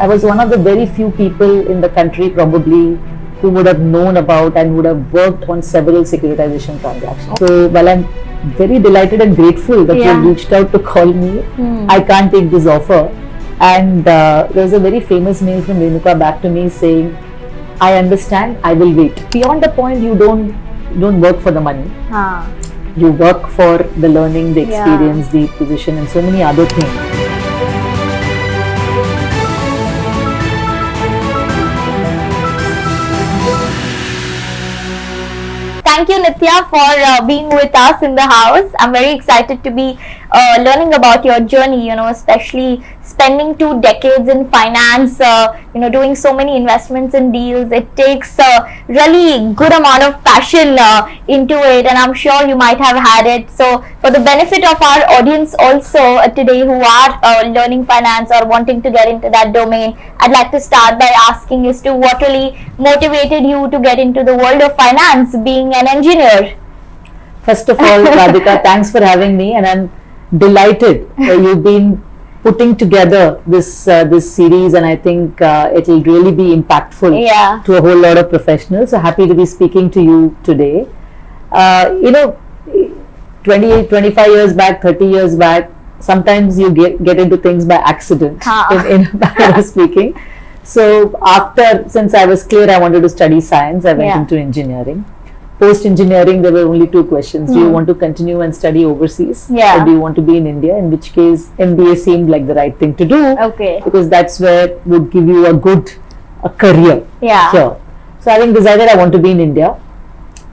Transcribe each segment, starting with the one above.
I was one of the very few people in the country probably who would have known about and would have worked on several securitization transactions. So while I'm very delighted and grateful that you reached out to call me, I can't take this offer. And there's a very famous mail from Renuka back to me saying, I understand, I will wait. Beyond the point, you don't work for the money. You work for the learning, the experience, the position, and so many other things. Thank you, Nithya, for being with us in the house. I'm very excited to be learning about your journey, especially spending 2 decades in finance, doing so many investments and deals. It takes a really good amount of passion into it, and I'm sure you might have had it. So for the benefit of our audience also today who are learning finance or wanting to get into that domain, I'd like to start by asking as to what really motivated you to get into the world of finance, being an engineer. First of all, Radhika, thanks for having me, and I'm delighted you've been putting together this series, and I think it will really be impactful to a whole lot of professionals. So happy to be speaking to you today. 25 years back, 30 years back, sometimes you get into things by accident, in speaking. So since I was clear I wanted to study science, I went into engineering. Post-engineering, there were only 2 questions. Do you want to continue and study overseas? Or do you want to be in India? In which case, MBA seemed like the right thing to do. Because that's where it would give you a good career here. So having decided I want to be in India,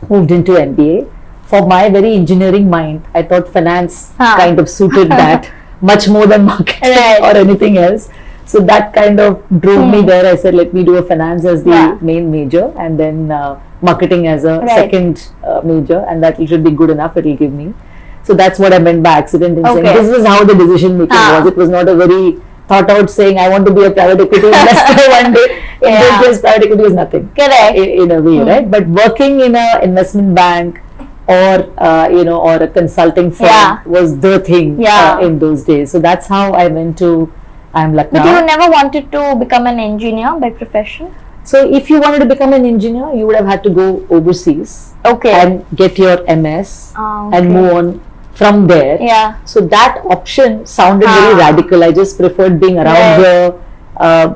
moved into MBA. For my very engineering mind, I thought finance kind of suited that much more than marketing or anything else. So that kind of drove me there. I said, let me do a finance as the main major, and then marketing as a second major, and that should be good enough, it will give me. So that's what I meant by accident in saying this was how the decision making was. It was not a very thought out saying I want to be a private equity investor one day. In those days, private equity was nothing. In a way, right? But working in an investment bank or or a consulting firm was the thing in those days. So that's how I went to Lucknow. But you never wanted to become an engineer by profession? So if you wanted to become an engineer, you would have had to go overseas and get your MS and move on from there. So that option sounded very radical. I just preferred being around here,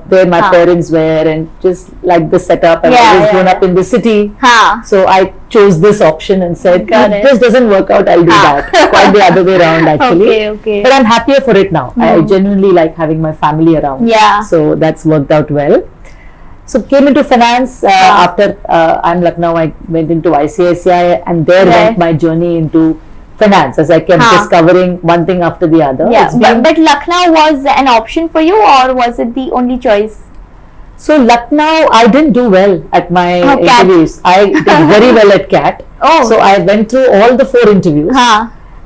where my parents were, and just like the setup. I was grown up in the city. So I chose this option and said, if this doesn't work out, I'll do that. Quite the other way around actually. But I'm happier for it now. I genuinely like having my family around. So that's worked out well. So came into finance after Lucknow. I went into ICICI, and there went my journey into finance as I kept discovering one thing after the other. But Lucknow was an option for you, or was it the only choice? So Lucknow, I didn't do well at my interviews. I did very well at CAT. So I went through all the 4 interviews.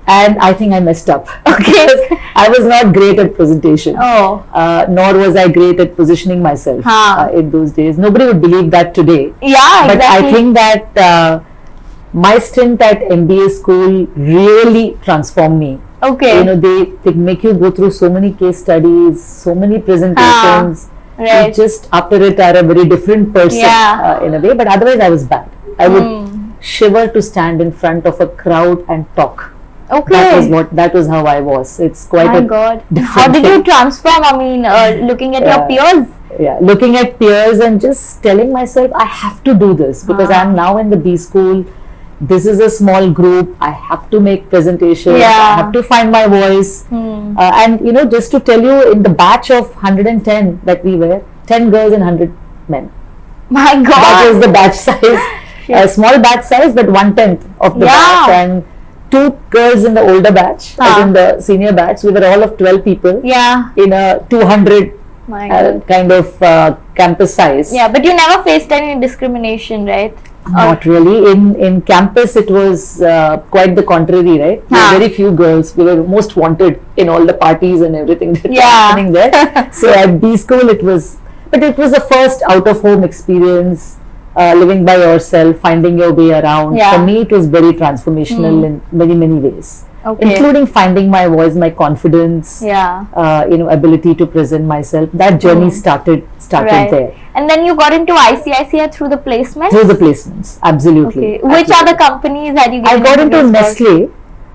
And I think I messed up. I was not great at presentation. Nor was I great at positioning myself in those days. Nobody would believe that today. But I think that my stint at MBA school really transformed me. They make you go through so many case studies, so many presentations. You just after it are a very different person in a way. But otherwise I was bad. I would shiver to stand in front of a crowd and talk. That was how I was. It's quite How did you transform? I mean, looking at your peers? Looking at peers and just telling myself I have to do this because I'm now in the B school. This is a small group. I have to make presentations. I have to find my voice. And just to tell you, in the batch of 110 that we were, 10 girls and 100 men. My God! That was the batch size. A small batch size, but 1/10 of the batch. And 2 girls in the older batch, as in the senior batch. We were all of 12 people in a 200 kind of campus size. But you never faced any discrimination, right? Not really. In campus, it was quite the contrary, right? There were very few girls. We were most wanted in all the parties and everything that was happening there. So at B school, it was the first out-of-home experience. Living by yourself, finding your way around. For me, it was very transformational in many ways. Okay. including finding my voice, my confidence, Yeah. Ability to present myself. That journey started Right. there. And then you got into ICICI through the placement? Through the placements, absolutely. Okay. Which other companies had you I given got into interviews for? Nestle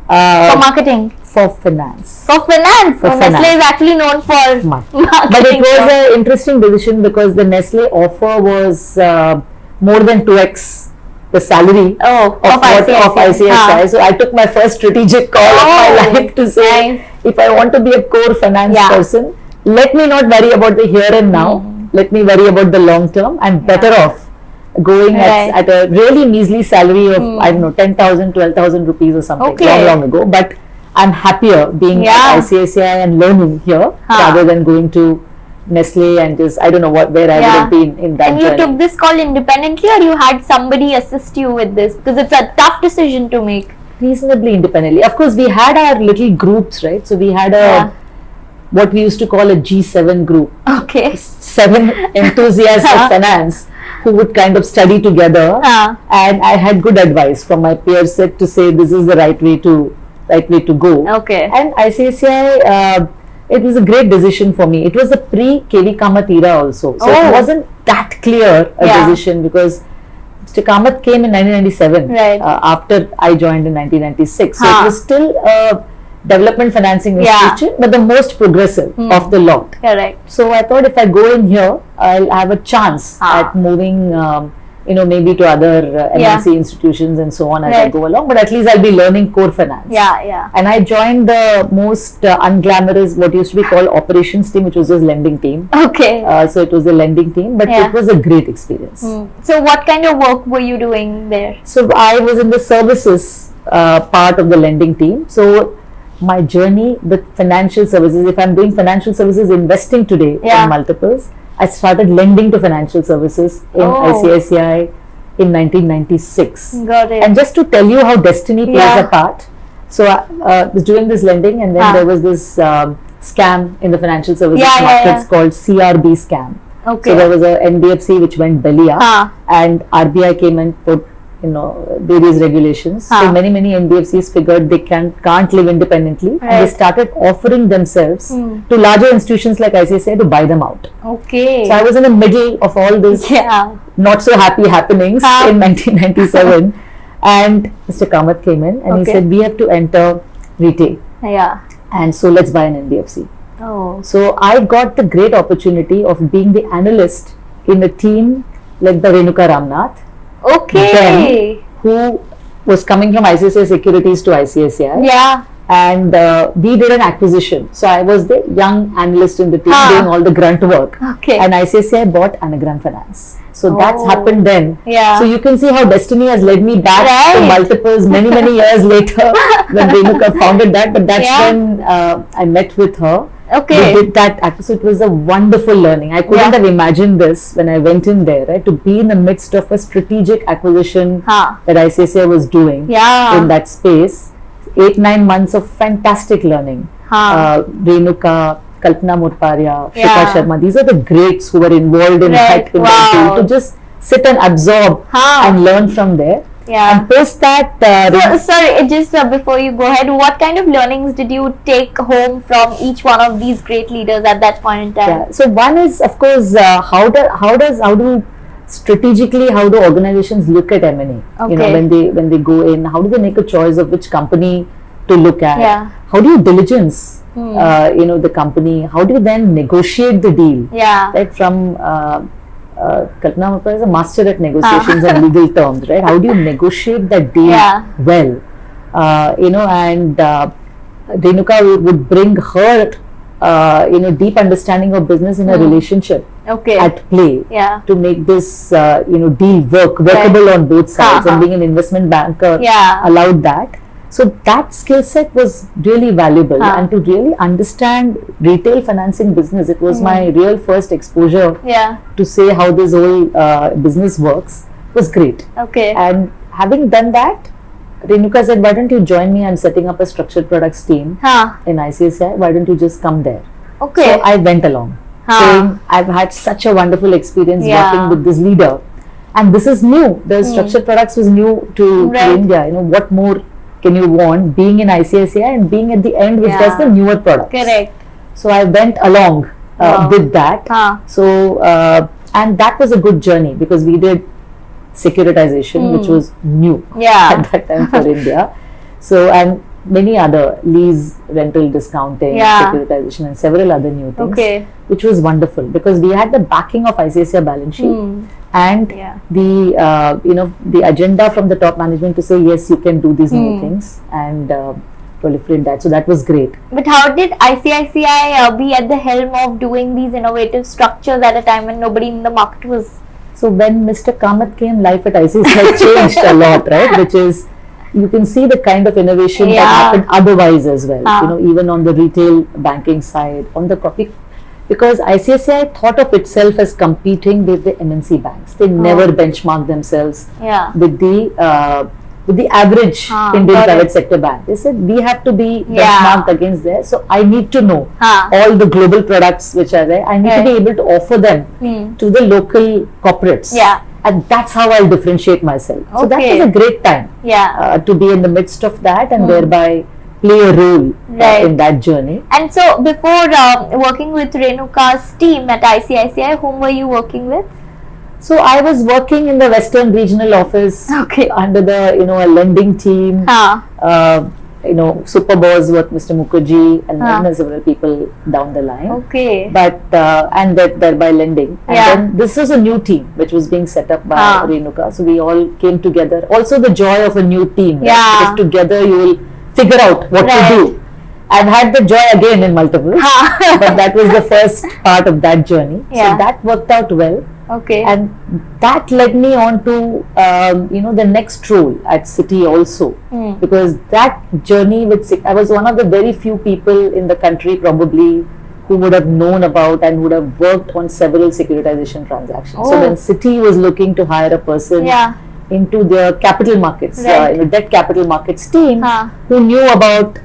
For marketing? for finance. For finance? For Nestle finance. is actually known for marketing. But it was an interesting decision because the Nestle offer was more than 2x the salary of ICICI. Ah. So I took my first strategic call of my life to say, Nice. if I want to be a core finance Yeah. person, let me not worry about the here and now. Let me worry about the long term. I'm better off going Right. at a really measly salary of, I don't know, 10,000, 12,000 rupees or something Okay. long ago. But I'm happier being at ICICI and learning here rather than going to Nestle and just, I don't know where I would have been in that And you journey. took this call independently, or you had somebody assist you with this? Because it's a tough decision to make. Reasonably independently. Of course, we had our little groups, right? So we had what we used to call a G7 group. Okay. 7 enthusiasts of finance who would kind of study together. And I had good advice from my peers set to say this is the right way to go. Okay. And ICICI, it was a great decision for me. It was a pre-KV Kamath era also. So it wasn't that clear a decision because Mr. Kamath came in 1997 after I joined in 1996. So it was still a development financing institution, but the most progressive of the lot. Correct. So I thought if I go in here, I'll have a chance at moving maybe to other MNC institutions and so on as I go along, but at least I'll be learning core finance. And I joined the most unglamorous, what used to be called operations team, which was just lending team. Okay. So it was a lending team, but it was a great experience. So what kind of work were you doing there? So I was in the services part of the lending team. So my journey with financial services, if I'm doing financial services investing today in multiples, I started lending to financial services in ICICI in 1996. Got it. And just to tell you how destiny plays a part, so I was doing this lending, and then there was this scam in the financial services markets called CRB scam. Okay. So there was a NBFC which went belly up, and RBI came and put various regulations. So many NBFCs figured they can't live independently, and they started offering themselves to larger institutions like ICICI to buy them out. Okay. So I was in the middle of all this not so happy happenings in 1997, and Mr. Kamath came in and he said, we have to enter retail. And so let's buy an NBFC. So I got the great opportunity of being the analyst in a team like the Renuka Ramnath. Okay. Who was coming from ICICI Securities to ICICI. And we did an acquisition. So I was the young analyst in the team doing all the grunt work. And ICICI bought Anagram Finance. So that's happened then. So you can see how destiny has led me back to multiples many years later when Renuka founded that. But that's when I met with her. We did that. So it was a wonderful learning. I couldn't have imagined this when I went in there, right? To be in the midst of a strategic acquisition that ICICI was doing in that space. 8-9 months of fantastic learning. Renuka, Kalpana Murparia, Shikha Sharma, these are the greats who were involved in that to just sit and absorb and learn from there. And post that, sorry, just before you go ahead, what kind of learnings did you take home from each one of these great leaders at that point in time? So one is, of course, how do strategically, how do organizations look at M&A? When they go in, how do they make a choice of which company to look at? How do you diligence the company? How do you then negotiate the deal? Right, from Kalpana Murparia is a master at negotiations and legal terms, right? How do you negotiate that deal well? And Renuka would bring her deep understanding of business in a relationship at play to make this deal workable on both sides, and being an investment banker allowed that. So that skill set was really valuable, and to really understand retail financing business, it was my real first exposure to say how this whole business works. Was great. And having done that, Renuka said, why don't you join me? I'm setting up a structured products team in ICICI. Why don't you just come there? So I went along, saying I've had such a wonderful experience working with this leader, and this is new. The structured products was new to India. What more can you want being in ICICI and being at the end, which does the newer products. Correct. So I went along with that. So and that was a good journey because we did securitization, which was new at that time for India. So and many other lease rental discounting, securitization, and several other new things, which was wonderful because we had the backing of ICICI balance sheet and the the agenda from the top management to say yes, you can do these new things and proliferate that. So that was great. But how did ICICI be at the helm of doing these innovative structures at a time when nobody in the market was? So when Mr. Kamath came, life at ICICI changed a lot, right? Which is, you can see the kind of innovation that happened otherwise as well. You know, even on the retail banking side, on the copy, because ICICI thought of itself as competing with the MNC banks. They never benchmarked themselves with the average Indian private sector bank. They said we have to be benchmarked against there. So I need to know all the global products which are there. I need to be able to offer them to the local corporates. And that's how I'll differentiate myself. So that was a great time to be in the midst of that and thereby play a role in that journey. And so before working with Renuka's team at ICICI, whom were you working with? So I was working in the Western Regional Office under the a lending team. Super boss with Mr. Mukherjee and then several people down the line. But and thereby lending. And then this was a new team which was being set up by Renuka. So we all came together. Also the joy of a new team. Right? Because together you will figure out what to do. I've had the joy again in multiples. But that was the first part of that journey. So that worked out well. And that led me on to the next role at Citi also, because that journey with Citi, I was one of the very few people in the country probably who would have known about and would have worked on several securitization transactions. So when Citi was looking to hire a person into their capital markets, debt capital markets team, who knew about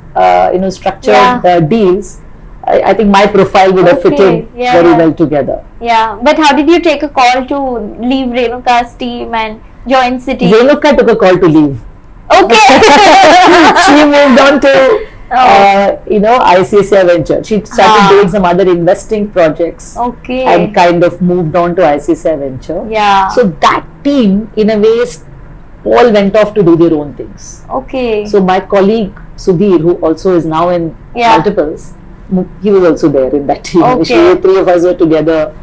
structured deals, I think my profile would have fitted very well together. But how did you take a call to leave Renuka's team and join Citi? Renuka took a call to leave. She moved on to ICICI Venture. She started doing some other investing projects and kind of moved on to ICICI Venture. So that team, in a way, all went off to do their own things. So my colleague Sudhir, who also is now in multiples, he was also there in that team. Three of us were together.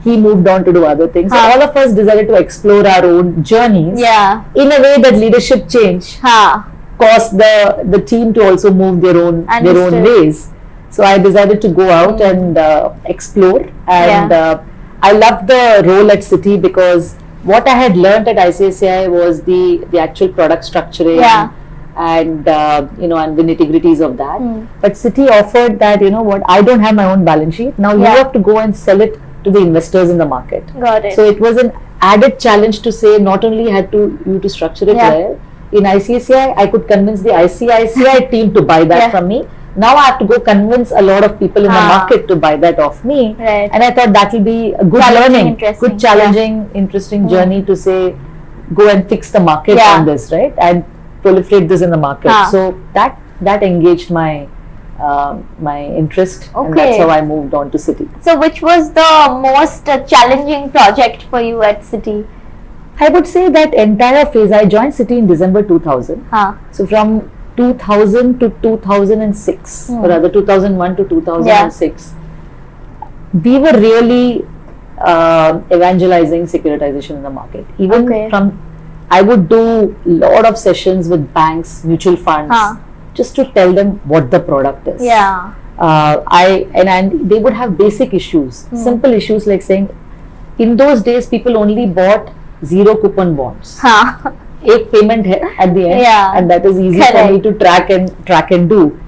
He moved on to do other things. So all of us decided to explore our own journeys in a way that leadership change caused the team to also move their own ways. So I decided to go out and explore. And I loved the role at Citi because what I had learned at ICICI was the actual product structuring. And and the nitty-gritties of that. But Citi offered that, I don't have my own balance sheet. Now you have to go and sell it to the investors in the market. So it was an added challenge to say not only had you to structure it well. In ICICI, I could convince the ICICI team to buy that from me. Now I have to go convince a lot of people in the market to buy that off me. And I thought that will be a good learning, good challenging, interesting journey to say, go and fix the market on this, right? And proliferate this in the market. So that engaged my my interest, and that's how I moved on to Citi. So which was the most challenging project for you at Citi? I would say that entire phase. I joined Citi in December 2000. So from 2000 to 2006, or rather 2001 to 2006, we were really evangelizing securitization in the market. Even from I would do a lot of sessions with banks, mutual funds, just to tell them what the product is. And they would have basic issues, simple issues like saying, in those days people only bought 0 coupon bonds. Ek payment at the end, and that is easy for me to track and do.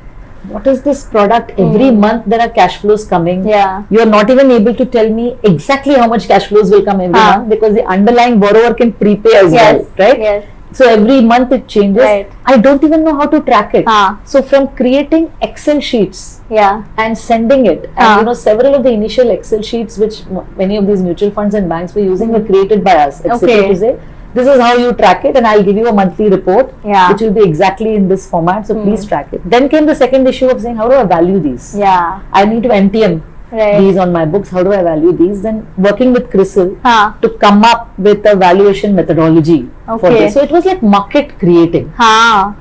What is this product? Every month there are cash flows coming. You are not even able to tell me exactly how much cash flows will come every month, because the underlying borrower can prepay as well, right? So every month it changes. I don't even know how to track it. So from creating Excel sheets and sending it, and several of the initial Excel sheets which many of these mutual funds and banks were using were created by us at Citi to say, this is how you track it, and I'll give you a monthly report, Yeah. which will be exactly in this format. So please track it. Then came the second issue of saying, how do I value these? Yeah. I need to MTM Right. these on my books. How do I value these? Then working with Crystal Huh. to come up with a valuation methodology for Okay. this. So it was like market creating. Huh.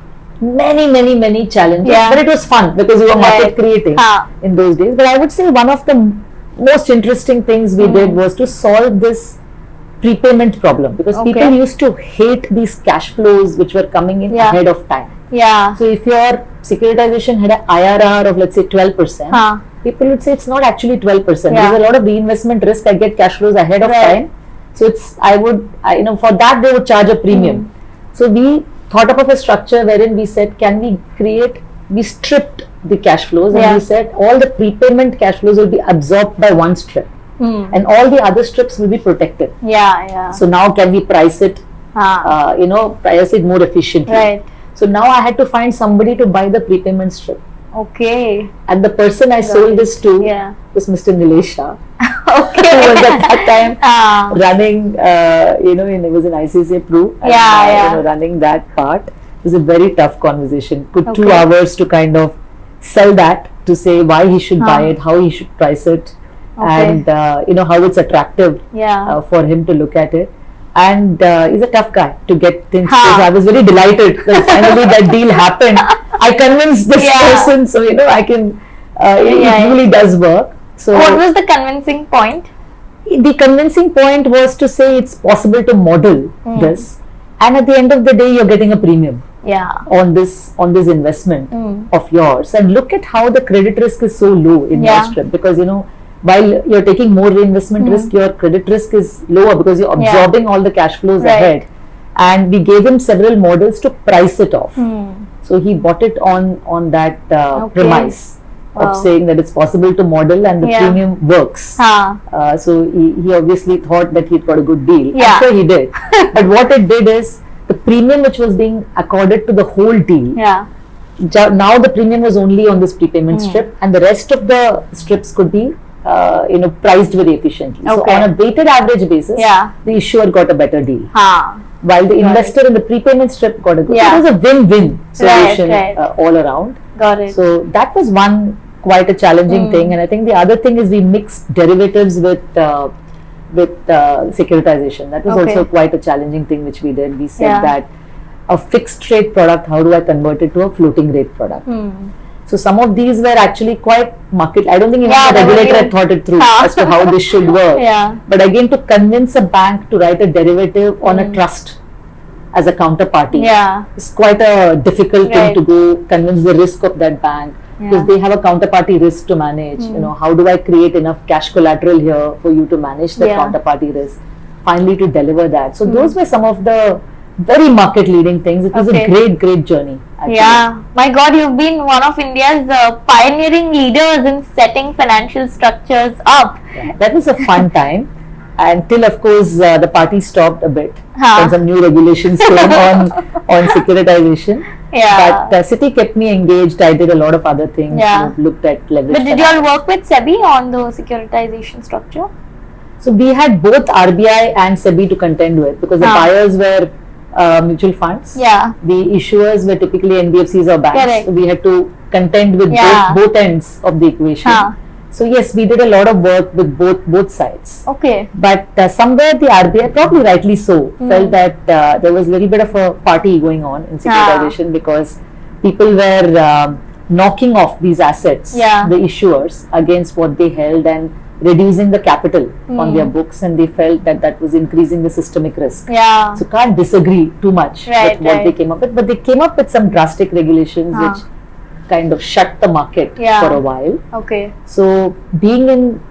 Many challenges, Yeah. but it was fun because we were market Right. creating Huh. in those days. But I would say one of the most interesting things we did was to solve this prepayment problem, because Okay. people used to hate these cash flows which were coming in Yeah. ahead of time. Yeah. So if your securitization had an IRR of, let's say, 12%, Huh. people would say it's not actually 12%. Yeah. There's a lot of reinvestment risk. I get cash flows ahead of Right. time. So for that they would charge a premium. So we thought up of a structure wherein we said, we stripped the cash flows, and Yeah. we said all the prepayment cash flows will be absorbed by one strip, and all the other strips will be protected. Yeah. So now can we price it, Huh. price it more efficiently? Right. So now I had to find somebody to buy the prepayment strip. Okay. And the person I sold this to Yeah. was Mr. Nilesha, Okay. who was at that time Ah. running, it was an ICICI Pro, and, Yeah. running that part. It was a very tough conversation. Took 2 Okay. hours to kind of sell that, to say why he should buy it, how he should price it, Okay. and how it's attractive Yeah. for him to look at it. And he's a tough guy to get things. Ha. So I was very delighted that finally that deal happened. I convinced this Yeah. person, so I can. It Yeah. really does work. So What was the convincing point? the convincing point was to say it's possible to model this, and at the end of the day, you're getting a premium Yeah. on this investment of yours. And look at how the credit risk is so low in your Yeah. strip, because while you're taking more reinvestment risk, your credit risk is lower because you're absorbing all the cash flows Right. ahead. And we gave him several models to price it off. So he bought it on that premise Wow. of saying that it's possible to model and the Yeah. premium works. Huh. So he obviously thought that he'd got a good deal. Yeah. I'm sure he did. But what it did is the premium which was being accorded to the whole deal. Yeah. Now the premium was only on this prepayment strip, and the rest of the strips could be priced very efficiently. So Okay. on a weighted average basis, Yeah. the issuer got a better deal, Huh. while the Got investor in the prepayment strip got a good. Yeah. It was a win-win solution right. all around. Got it. So that was one quite a challenging thing, and I think the other thing is we mixed derivatives with securitization. That was Okay. also quite a challenging thing which we did. We said Yeah. that a fixed rate product, how do I convert it to a floating rate product? So some of these were actually quite market. I don't think even Yeah, the they were regulator had even- thought it through Huh. as to how this should work. Yeah. But again, to convince a bank to write a derivative on a trust as a counterparty, Yeah. it's quite a difficult thing Right. to go convince the risk of that bank, because they have a counterparty risk to manage. How do I create enough cash collateral here for you to manage the Yeah. counterparty risk? Finally, to deliver that. So those were some of the very market leading things. It was Okay. a great journey. Actually. Yeah, my God, you've been one of India's pioneering leaders in setting financial structures up. Yeah, that was a fun time, until of course the party stopped a bit Huh. when some new regulations came on securitization. Yeah. But Citi kept me engaged. I did a lot of other things. Yeah. Looked at leverage. But did you all finance. work with SEBI on the securitization structure? So we had both RBI and SEBI to contend with, because the Huh. buyers were mutual funds. Yeah. The issuers were typically NBFCs or banks. Correct. So we had to contend with Yeah. both ends of the equation. Huh. So yes, we did a lot of work with both sides. Okay. But somewhere the RBI, probably rightly so, felt that there was a little bit of a party going on in securitization, because people were knocking off these assets, Yeah. the issuers, against what they held, and reducing the capital on their books, and they felt that that was increasing the systemic risk. Yeah. So can't disagree too much Right, with what they right. came up with, but they came up with some drastic regulations which kind of shut the market Yeah. for a while. Okay. So being in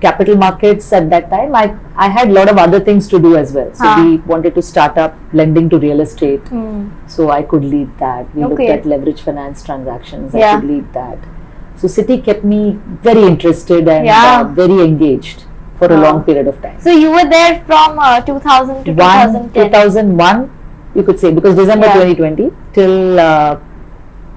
capital markets at that time, I had a lot of other things to do as well. So we wanted to start up lending to real estate. So I could lead that. We looked Okay. at leverage finance transactions. I Yeah. could lead that. So Citi kept me very interested and Yeah. very engaged for a long period of time. So you were there from 2000 to 2010. 2001, you could say, because December Yeah. 2020 till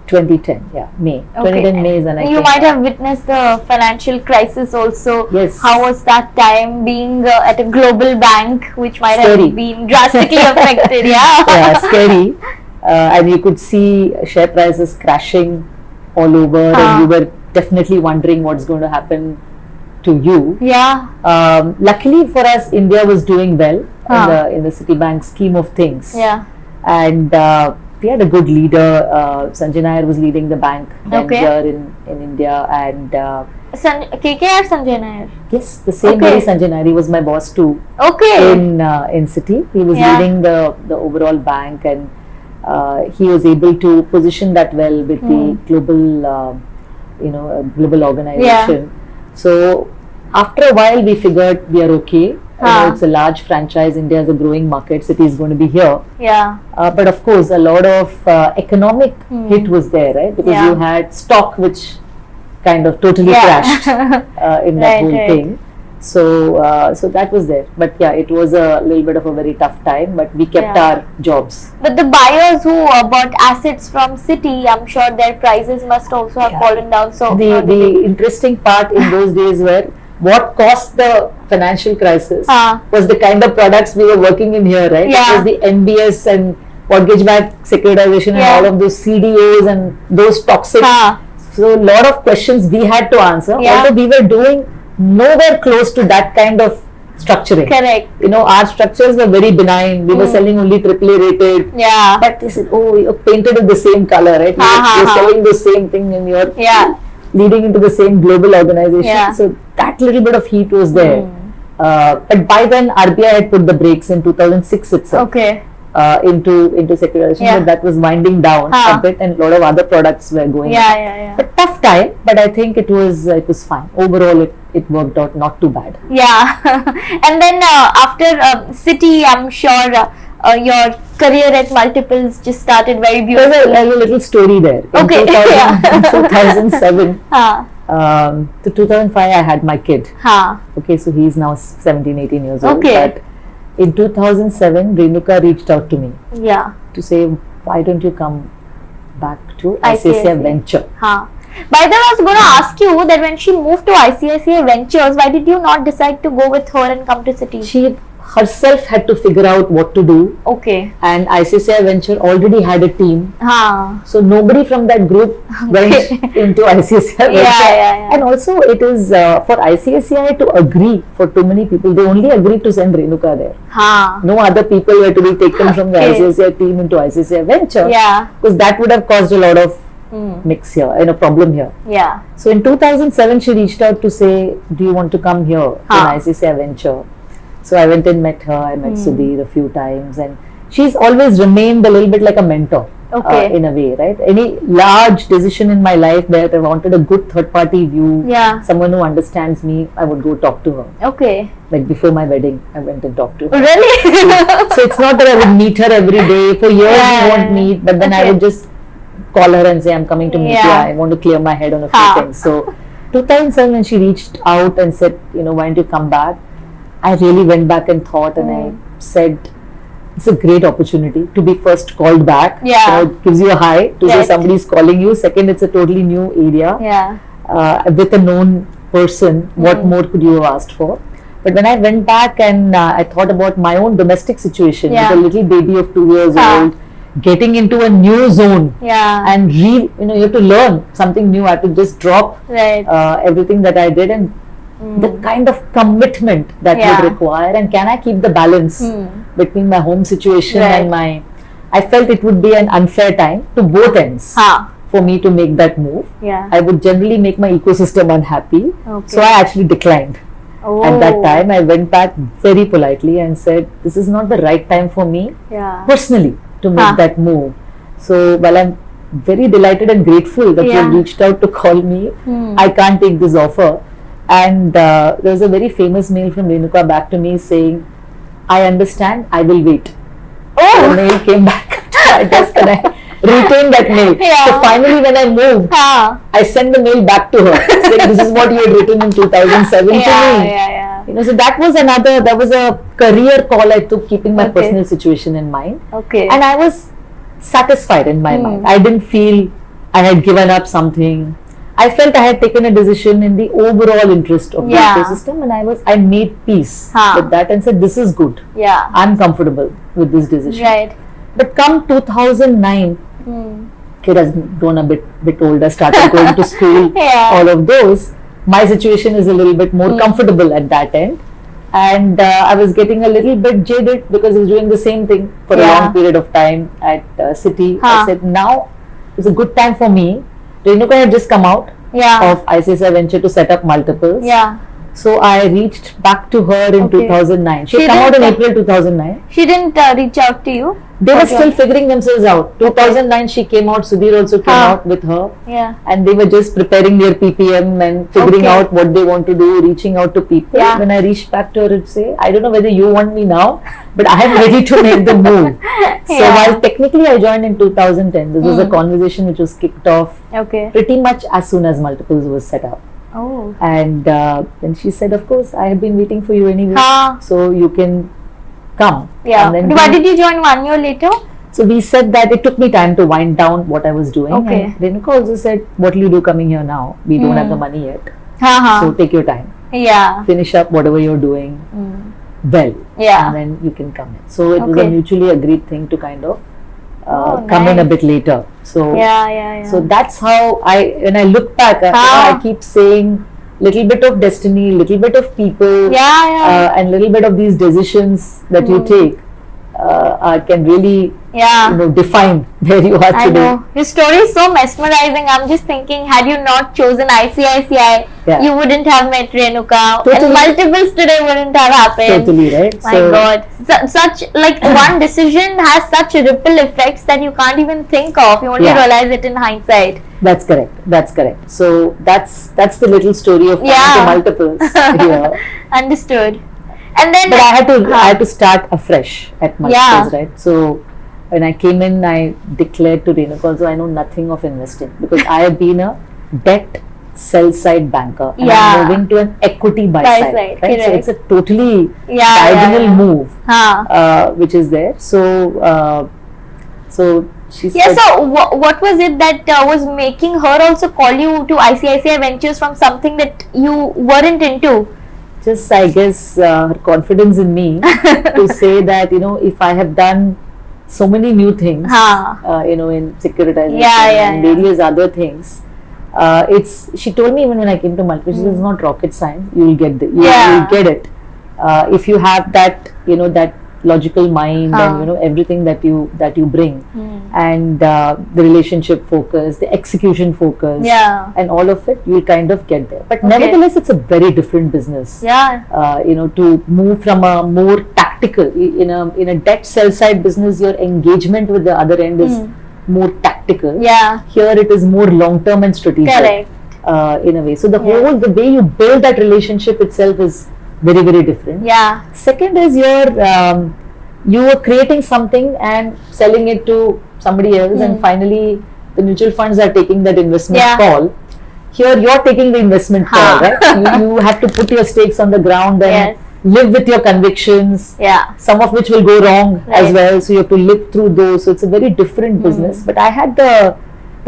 2010, yeah, May. 2010 May is when I You came might back. have witnessed the financial crisis also. Yes. How was that time being at a global bank, which might Scary. have been drastically affected? Yeah. Yeah, scary. And you could see share prices crashing all over, and you were definitely wondering what's going to happen to you. Yeah. Luckily for us, India was doing well in the Citibank scheme of things. Yeah. And we had a good leader. Sanjay Nair was leading the bank then here in India, and KK or Sanjay Nair? yes, the same very Sanjay Nair. He was my boss too. Okay. In City, he was leading the overall bank, and he was able to position that well with the global, global organization. So after a while, we figured we are okay. It's a large franchise. India is a growing market. City is going to be here. Yeah. But of course, a lot of economic hit was there, right? Because you had stock which kind of totally crashed in that whole thing. So that was there. But yeah, it was a little bit of a very tough time. But we kept our jobs. But the buyers who bought assets from City, I'm sure their prices must also have fallen down. So the interesting part in those days were what caused the financial crisis was the kind of products we were working in here, right? It was the NBS and mortgage-backed securitization and all of those CDOs and those toxic. So a lot of questions we had to answer. Although we were doing nowhere close to that kind of structuring. Correct. Our structures were very benign. We were selling only AAA rated. Yeah. But they said, oh, you're painted in the same color, right? You're selling the same thing and you're leading into the same global organization. So that little bit of heat was there. But by then, RBI had put the brakes in 2006 itself. Okay. Into securitization, but that was winding down a bit, and a lot of other products were going. But tough time, but I think it was fine. Overall, it worked out not too bad. Yeah. And then after City, I'm sure your career at Multiples just started very beautiful. There's a little story there. In 2007 to 2005, I had my kid. Okay, so he's now 17, 18 years old. But in 2007, Renuka reached out to me to say, why don't you come back to ICICI Venture? By the way, I was going to ask you that when she moved to ICICI Ventures, why did you not decide to go with her and come to City? She herself had to figure out what to do. Okay. And ICICI Venture already had a team. So nobody from that group went into ICICI Venture. And also it is for ICICI to agree for too many people. They only agreed to send Renuka there. No other people were to be taken from the ICICI team into ICICI Venture. Because that would have caused a lot of mix here and a problem here. So in 2007 she reached out to say, do you want to come here in ICICI Venture? So I went and met her. I met Sudhir a few times, and she's always remained a little bit like a mentor in a way, right? Any large decision in my life where I wanted a good third-party view, someone who understands me, I would go talk to her. Okay. Like before my wedding, I went and talked to her. Really? So it's not that I would meet her every day. For years we won't meet, but then I would just call her and say, I'm coming to meet you. I want to clear my head on a few things. So 2007 when she reached out and said, why don't you come back? I really went back and thought, and I said, it's a great opportunity to be first called back. It gives you a high to say somebody's calling you. Second, it's a totally new area. With a known person. What more could you have asked for? But when I went back and I thought about my own domestic situation with a little baby of 2 years old, getting into a new zone and you have to learn something new. I had to just drop everything that I did, and the kind of commitment that would require, and can I keep the balance between my home situation and I felt it would be an unfair time to both ends for me to make that move. I would generally make my ecosystem unhappy. So I actually declined. At that time, I went back very politely and said, this is not the right time for me personally to make that move. So while I'm very delighted and grateful that you reached out to call me, I can't take this offer. And there was a very famous mail from Renuka back to me saying, I understand, I will wait. The mail came back to my desk and I retained that mail. So finally when I moved, I sent the mail back to her saying, this is what you had written in 2007 to me. So that was a career call I took, keeping my personal situation in mind. And I was satisfied in my mind. I didn't feel I had given up something. I felt I had taken a decision in the overall interest of the ecosystem, and I made peace with that and said, this is good. Yeah. I'm comfortable with this decision. Right. But come 2009, kid has grown a bit older, started going to school, all of those. My situation is a little bit more comfortable at that end. And I was getting a little bit jaded because I was doing the same thing for a long period of time at Citi. I said, now is a good time for me. Renuka had just come out of ICICI venture to set up multiples. Yeah. So I reached back to her in 2009. She had come out in April 2009. She didn't reach out to you? They were still figuring themselves out. 2009 she came out, Sudhir also came out with her. Yeah. And they were just preparing their PPM and figuring out what they want to do, reaching out to people. When I reached back to her and say, I don't know whether you want me now, but I am ready to make the move. So while technically I joined in 2010, this was a conversation which was kicked off pretty much as soon as multiples was set up. Oh. And then she said, of course, I have been waiting for you anyway. So you can come. Yeah. And then why did you join 1 year later? So we said that it took me time to wind down what I was doing. Okay. And Renuka also said, what will you do coming here now? We don't have the money yet. So take your time. Yeah. Finish up whatever you're doing well. Yeah. And then you can come in. So it was a mutually agreed thing to kind of come in a bit later. So so that's how when I look back, I keep saying little bit of destiny, little bit of people, and little bit of these decisions that you take can really define where you are today. I know. Your story is so mesmerizing. I'm just thinking, had you not chosen ICICI, you wouldn't have met Renuka, and multiples today wouldn't have happened. Totally right. My God, such like one decision has such ripple effects that you can't even think of. You only realize it in hindsight. That's correct. That's correct. So that's the little story of coming to multiples. Understood. And then, but I had to start afresh at multiples, right? So when I came in, I declared to Renuka also, I know nothing of investing because I have been a debt sell side banker and I'm moving to an equity buy side, right? So it's a totally diagonal move which is there. So so she said, so what was it that was making her also call you to ICICI Ventures from something that you weren't into? Just I guess her confidence in me to say that if I have done so many new things in securitization and various other things, she told me even when I came to multiples, she says, it's not rocket science, you will get you'll get it if you have that that logical mind and everything that you bring and the relationship focus, the execution focus, and all of it, you'll kind of get there. But nevertheless, it's a very different business. To move from a more tactical in a debt sell side business, your engagement with the other end is more tactical. Here it is more long term and strategic. Correct. In a way. So the the way you build that relationship itself is very, very different. Second is you are creating something and selling it to somebody else, and finally the mutual funds are taking that investment call. Here you're taking the investment call, right? You have to put your stakes on the ground and live with your convictions. Some of which will go wrong as well, so you have to live through those. So it's a very different business. But I had the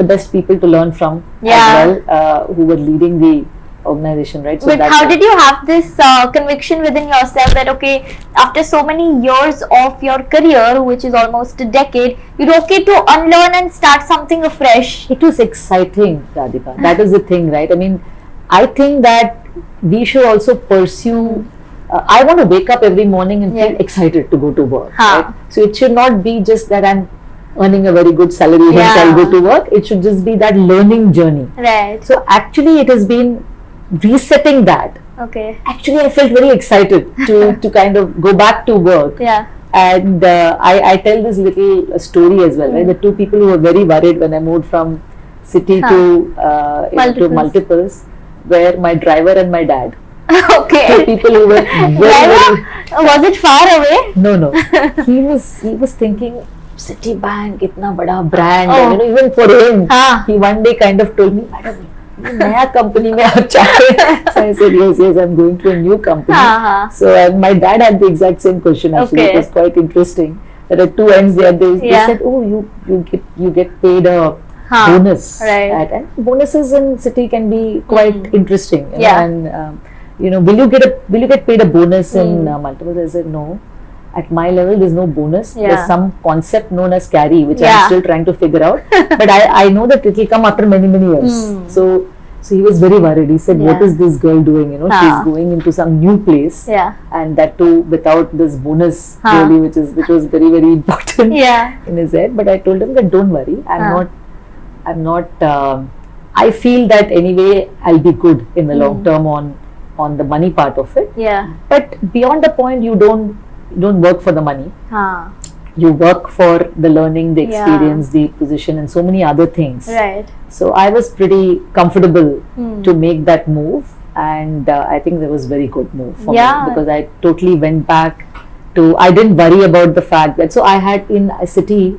best people to learn from as well, who were leading the organization, right? So but how did you have this conviction within yourself that after so many years of your career, which is almost a decade, you're okay to unlearn and start something afresh? It was exciting, Radhika. That is the thing, right? I mean, I think that we should also pursue I want to wake up every morning and feel excited to go to work, right? So it should not be just that I'm earning a very good salary once I'll go to work. It should just be that learning journey. Right. So actually it has been resetting that. Actually I felt very excited to kind of go back to work. And I tell this little story as well, right? The two people who were very worried when I moved from Citi to multiples were my driver and my dad. Two people who were very was it far away? No. He was thinking Citibank, itna bada brand, and, even for him, he one day kind of told me, Madam, naya company mein aap chahe. So I said, yes, I'm going to a new company. So my dad had the exact same question actually. It was quite interesting. That at two ends they said, oh, you get paid a bonus. Right. And bonuses in city can be quite interesting. You know, Yeah. and will you get paid a bonus in multiples? I said no. At my level, there's no bonus. Yeah. There's some concept known as carry, which Yeah. I'm still trying to figure out. But I know that it will come after many years. So he was very worried. He said, "What Yeah. is this girl doing? She's going into some new place, Yeah. and that too without this bonus, really, which was very important Yeah. in his head." But I told him that don't worry. I'm not. I feel that anyway, I'll be good in the long term on the money part of it. Yeah. But beyond the point, you don't work for the money. You work for the learning, the experience, the position, and so many other things. Right. So I was pretty comfortable to make that move, and I think that was very good move for me, because I totally went back to. I didn't worry about the fact that. So I had in a city.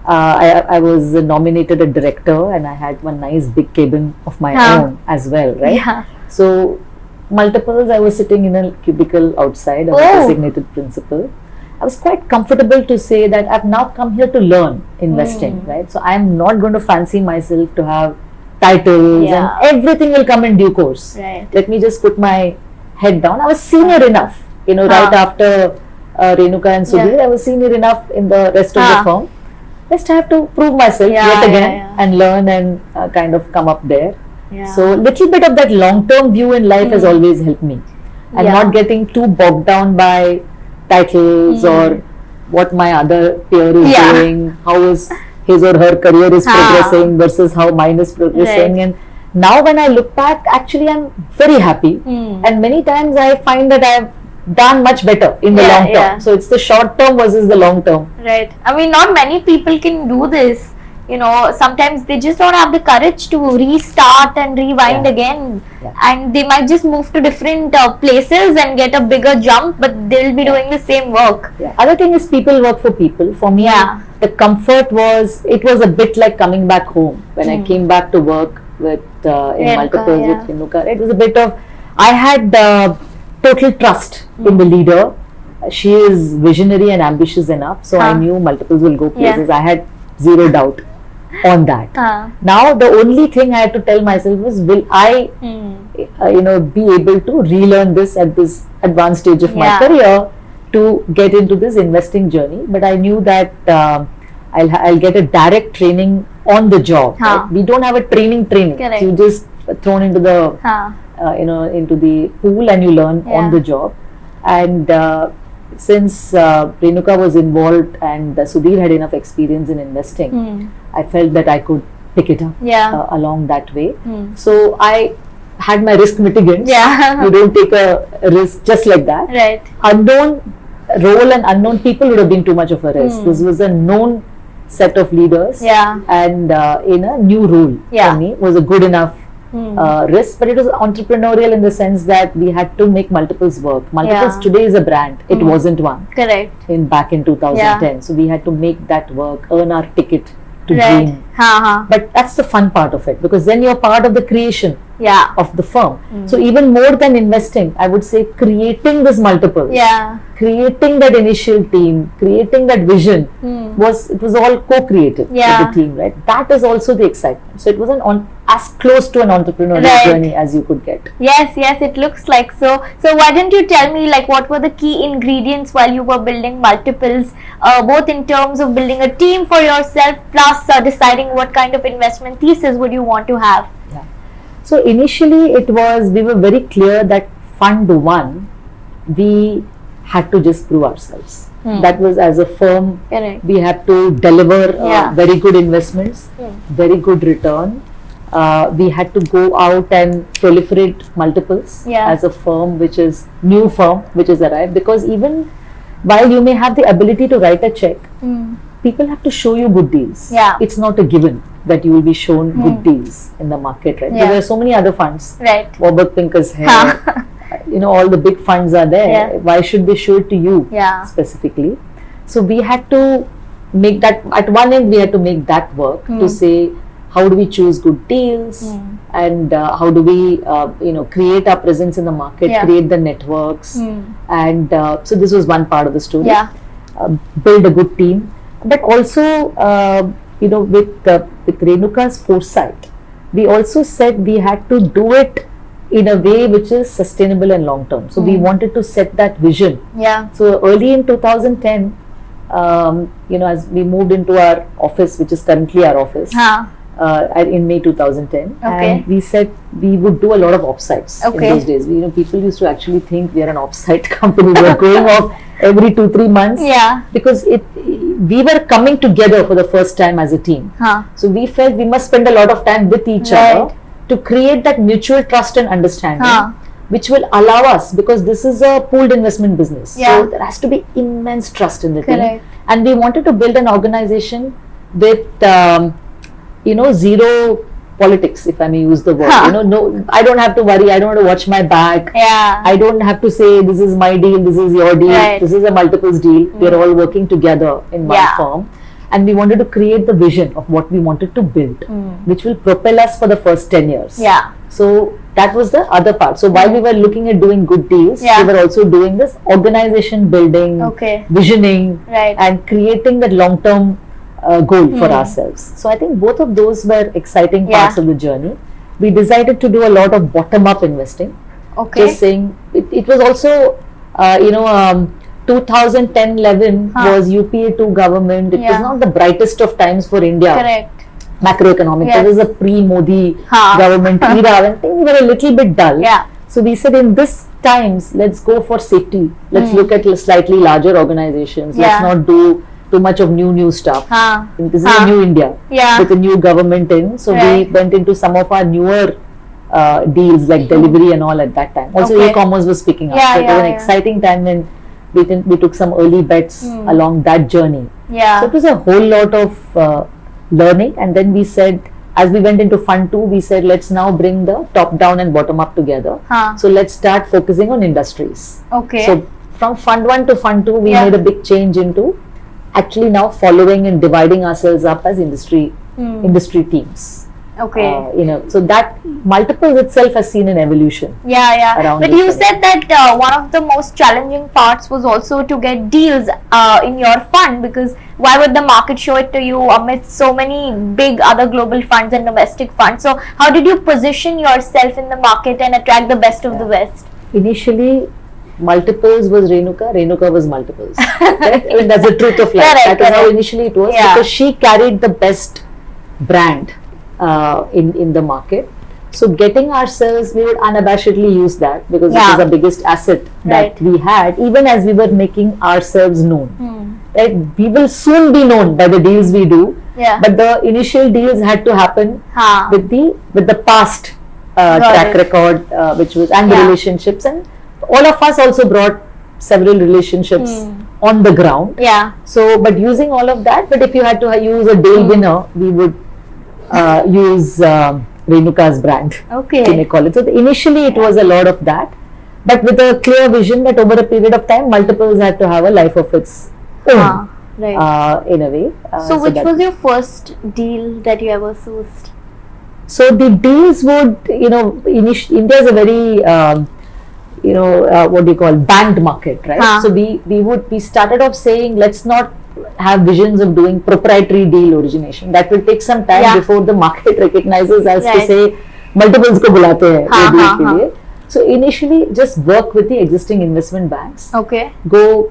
I was nominated a director, and I had one nice big cabin of my own as well, right? Yeah. So multiples, I was sitting in a cubicle outside. I was a designated principal. I was quite comfortable to say that I've now come here to learn investing, right? So I'm not going to fancy myself to have titles and everything will come in due course. Right. Let me just put my head down. I was senior enough, right after Renuka and Sudhir, I was senior enough in the rest of the firm. Just have to prove myself yet again and learn and kind of come up there. Yeah. So little bit of that long-term view in life has always helped me, and not getting too bogged down by titles or what my other peer is doing, how is his or her career is progressing versus how mine is progressing. Right. And now when I look back, actually I'm very happy, and many times I find that I've done much better in the long term. So it's the short term versus the long term. Right. I mean, not many people can do this. Sometimes they just don't have the courage to restart and rewind again, and they might just move to different places and get a bigger jump, but they'll be doing the same work. Other thing is people work for people. For me, the comfort was, it was a bit like coming back home when I came back to work with in multiples with Renuka. It was a bit of, I had total trust in the leader. She is visionary and ambitious enough, so I knew multiples will go places. I had zero doubt on that. Now the only thing I had to tell myself was, will I be able to relearn this at this advanced stage of my career to get into this investing journey. But I knew that I'll get a direct training on the job. Right? We don't have a training. Correct. You just thrown into the into the pool and you learn on the job. And since Renuka was involved and Sudhir had enough experience in investing, I felt that I could pick it up along that way. So I had my risk mitigants. You don't take a risk just like that. Right. Unknown role and unknown people would have been too much of a risk. This was a known set of leaders, and in a new role for me was a good enough risk, but it was entrepreneurial in the sense that we had to make multiples work. Multiples today is a brand. It wasn't one. Correct. Back in 2010. So we had to make that work, earn our ticket to dream. But that's the fun part of it, because then you're part of the creation of the firm. So even more than investing, I would say creating this multiples, creating that initial team, creating that vision, it was all co-created with the team, right? That is also the excitement. So it was as close to an entrepreneurial journey as you could get. Yes, it looks like so. So why didn't you tell me, like, what were the key ingredients while you were building multiples, both in terms of building a team for yourself, plus deciding what kind of investment thesis would you want to have? So initially we were very clear that fund one, we had to just prove ourselves. That was, as a firm, we had to deliver very good investments, very good return. We had to go out and proliferate multiples as a firm, which is new firm which is arrived, because even while you may have the ability to write a check, people have to show you good deals. It's not a given that you will be shown good deals in the market, right? There are so many other funds. Warburg Pincus here, all the big funds are there. Why should they show it to you specifically? So we had to make that, at one end we had to make that work to say, how do we choose good deals, and how do we create our presence in the market, create the networks, and so this was one part of the story. Build a good team, but also with Renuka's foresight, we also said we had to do it in a way which is sustainable and long term. So we wanted to set that vision. Yeah. So early in 2010, as we moved into our office, which is currently our office, in May 2010, and we said we would do a lot of offsites in those days. People used to actually think we are an offsite company. We were going off every 2-3 months, because we were coming together for the first time as a team. So we felt we must spend a lot of time with each other to create that mutual trust and understanding, which will allow us, because this is a pooled investment business. So there has to be immense trust in the team, and we wanted to build an organization with zero politics, if I may use the word. No, I don't have to worry. I don't have to watch my back. I don't have to say this is my deal, this is your deal, this is a multiples deal. We are all working together in one firm, and we wanted to create the vision of what we wanted to build, which will propel us for the first 10 years. So that was the other part. So while we were looking at doing good deals, we were also doing this organization building, visioning, and creating that long-term goal for ourselves. So I think both of those were exciting parts of the journey. We decided to do a lot of bottom-up investing. Just saying, it was also 2010-11 was UPA 2 government. It was not the brightest of times for India. Macroeconomic. There was a pre-Modi government era when things were a little bit dull. So we said, in this times, let's go for safety. Let's look at slightly larger organizations. Let's not do too much of new stuff. This is a new India with a new government in. So we went into some of our newer deals like delivery and all at that time. Also e-commerce was picking up. So it was an exciting time when we took some early bets along that journey. So it was a whole lot of learning, and then we said, as we went into fund 2, we said, let's now bring the top down and bottom up together. So let's start focusing on industries. So from fund 1 to fund 2, we made a big change into actually now following and dividing ourselves up as industry teams. So that multiples itself has seen an evolution. But you said that one of the most challenging parts was also to get deals in your fund, because why would the market show it to you amidst so many big other global funds and domestic funds? So how did you position yourself in the market and attract the best of the best? Initially, multiples was Renuka, Renuka was multiples. I mean, that's the truth of life. That is how initially it was, because she carried the best brand in the market. So getting ourselves, we would unabashedly use that, because it was the biggest asset that we had, even as we were making ourselves known. Right? We will soon be known by the deals we do, but the initial deals had to happen with the past track record, which was, and the relationships, and all of us also brought several relationships on the ground. So, but using all of that, but if you had to use a deal winner, we would use Renuka's brand. You may call it. So initially it was a lot of that, but with a clear vision that over a period of time, multiples had to have a life of its own, in a way. So which was your first deal that you ever sourced? So the deals would, India is a very what do you call, banked market, right? So we started off saying, let's not have visions of doing proprietary deal origination. That will take some time before the market recognizes us to say multiples ko bulate hain ye deal ke liye. So initially just work with the existing investment banks. Go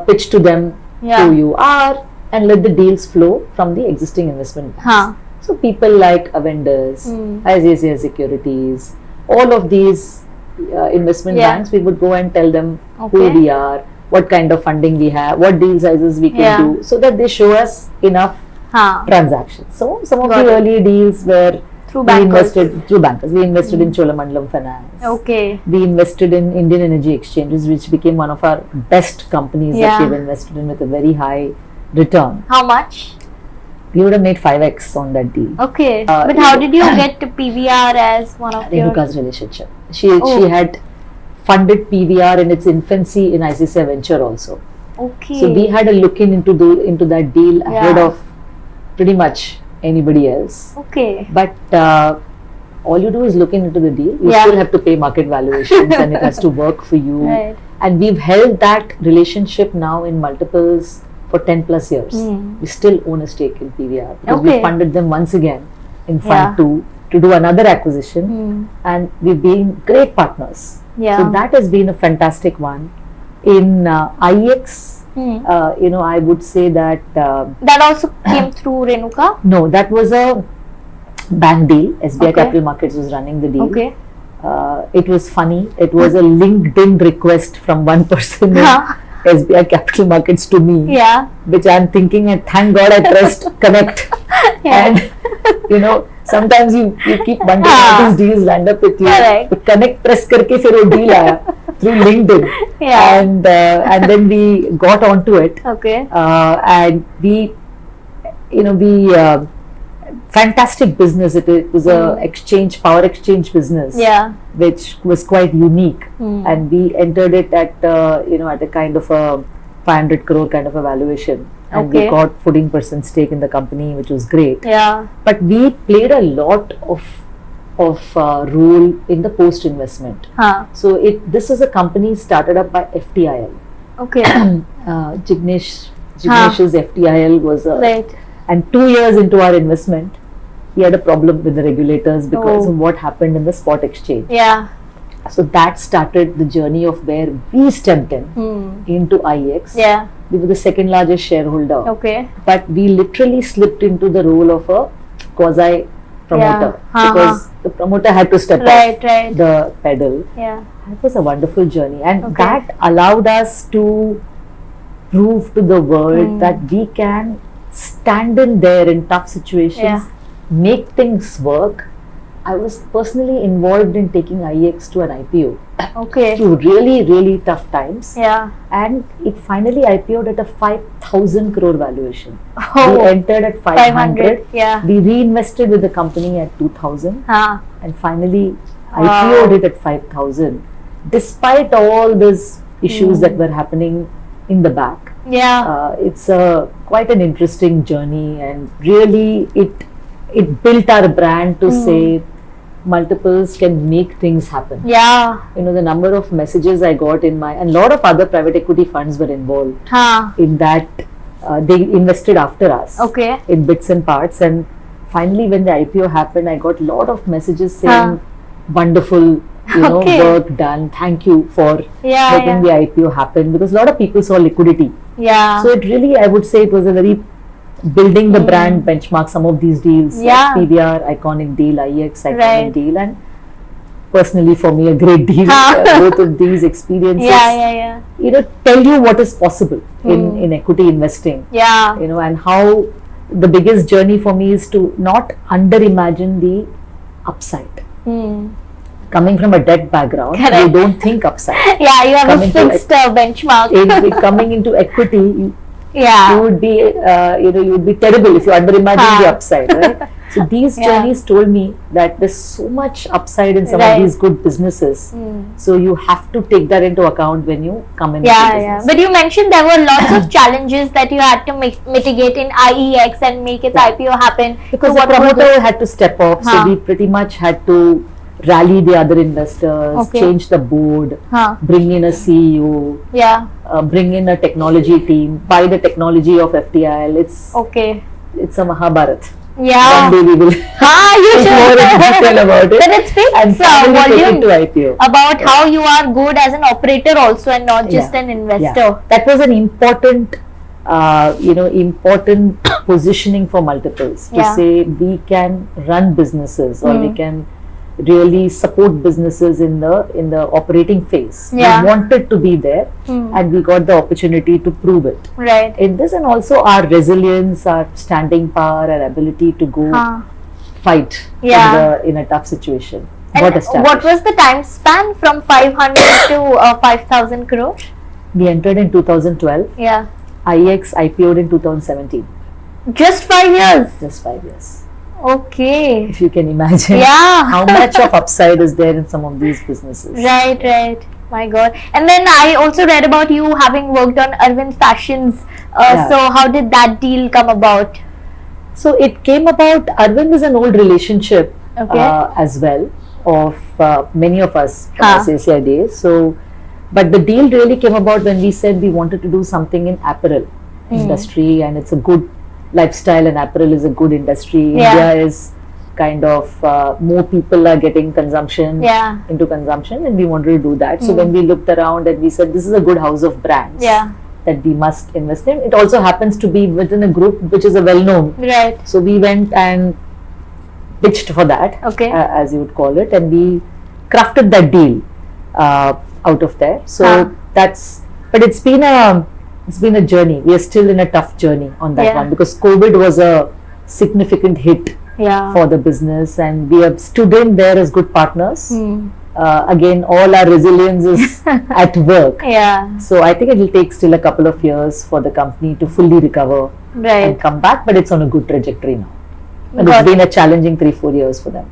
pitch to them who you are, and let the deals flow from the existing investment banks. So people like vendors, ICICI Securities, all of these investment banks, we would go and tell them who we are, what kind of funding we have, what deal sizes we can do, so that they show us enough transactions. So some of the early deals were through bankers. We invested in Cholamandalam Finance. We invested in Indian Energy Exchanges, which became one of our best companies that we've invested in with a very high return. How much? We would have made 5x on that deal. But how did you get to PVR as one of your... Renuka's relationship. She had funded PVR in its infancy in ICICI Venture also. So we had a look into that deal ahead of pretty much anybody else. But all you do is look into the deal. You still have to pay market valuations and it has to work for you. And we've held that relationship now in multiples for 10 plus years. We still own a stake in PVR because we funded them once again in Fund 2 to do another acquisition, and we've been great partners. So that has been a fantastic one. In IEX, I would say that that also came through Renuka. No, that was a bank deal. SBI Capital Markets was running the deal. It was funny. It was a LinkedIn request from one person in SBI Capital Markets to me, which I'm thinking, and thank God I pressed connect. And sometimes you keep wondering how these deals land up with you. But connect press karke fir wo deal aaya through LinkedIn, and then we got onto it. And we fantastic business. It was a power exchange business, which was quite unique, and we entered it at at a kind of a 500 crore kind of a valuation, and we got 14% stake in the company, which was great. But we played a lot of role in the post investment. So this is a company started up by FTIL. Jignesh's FTIL was and 2 years into our investment, he had a problem with the regulators because of what happened in the spot exchange. So that started the journey of where we stepped in into IEX. We were the second largest shareholder. But we literally slipped into the role of a quasi promoter because the promoter had to step off the pedal. It was a wonderful journey, and that allowed us to prove to the world that we can stand in there in tough situations, make things work. I was personally involved in taking IEX to an IPO through really tough times, and it finally IPO'd at a 5,000 crore valuation. We entered at 500. We reinvested with the company at 2,000, and finally IPO'd it at 5,000, despite all these issues that were happening in the back. It's quite an interesting journey, and really it built our brand to say multiples can make things happen. The number of messages I got and a lot of other private equity funds were involved in that. They invested after us in bits and parts, and finally when the IPO happened, I got a lot of messages saying wonderful work done, thank you for making the IPO happen, because a lot of people saw liquidity. So it really, I would say, it was a very building the brand benchmark. Some of these deals, PVR iconic deal, IEX iconic deal, and personally for me a great deal. Both of these experiences tell you what is possible in equity investing, and how the biggest journey for me is to not under imagine the upside. Coming from a debt background, you don't think upside. You have a fixed benchmark. Coming into equity, you would be you would be terrible if you under imagine the upside, right? So these journeys told me that there's so much upside in some of these good businesses. So you have to take that into account when you come in. But you mentioned there were lots of challenges that you had to mitigate in IEX and make its IPO happen. Because the promoter had to step off, so we pretty much had to rally the other investors, change the board, bring in a CEO, bring in a technology team, buy the technology of FTIL. It's a Mahabharat. One day we will speak more in detail about it. But it speaks volume to IPO. About how you are good as an operator also, and not just an investor. That was an important important positioning for multiples, to say we can run businesses, or we can really support businesses in the operating phase. We wanted to be there, and we got the opportunity to prove it in this, and also our resilience, our standing power, our ability to go fight in a tough situation. And what was the time span from 500 to 5,000 crore? We entered in 2012. IEX IPO'd in 2017. Just 5 years? Just 5 years. Okay. If you can imagine how much of upside is there in some of these businesses. Right. My God. And then I also read about you having worked on Arvind Fashions. So how did that deal come about? So it came about, Arvind is an old relationship as well of many of us from ICICI days. So, but the deal really came about when we said we wanted to do something in apparel. industry, and it's a good lifestyle, and apparel is a good industry. India is kind of more people are getting consumption into consumption, and we wanted to do that. So when we looked around and we said this is a good house of brands that we must invest in. It also happens to be within a group which is a well-known. Right. So we went and pitched for that, as you would call it, and we crafted that deal out of there. So but it's been a journey. We are still in a tough journey on that one, because COVID was a significant hit for the business, and we have stood in there as good partners. Again, all our resilience is at work. So I think it will take still a couple of years for the company to fully recover and come back, but it's on a good trajectory now. And it's been a challenging 3-4 years for them.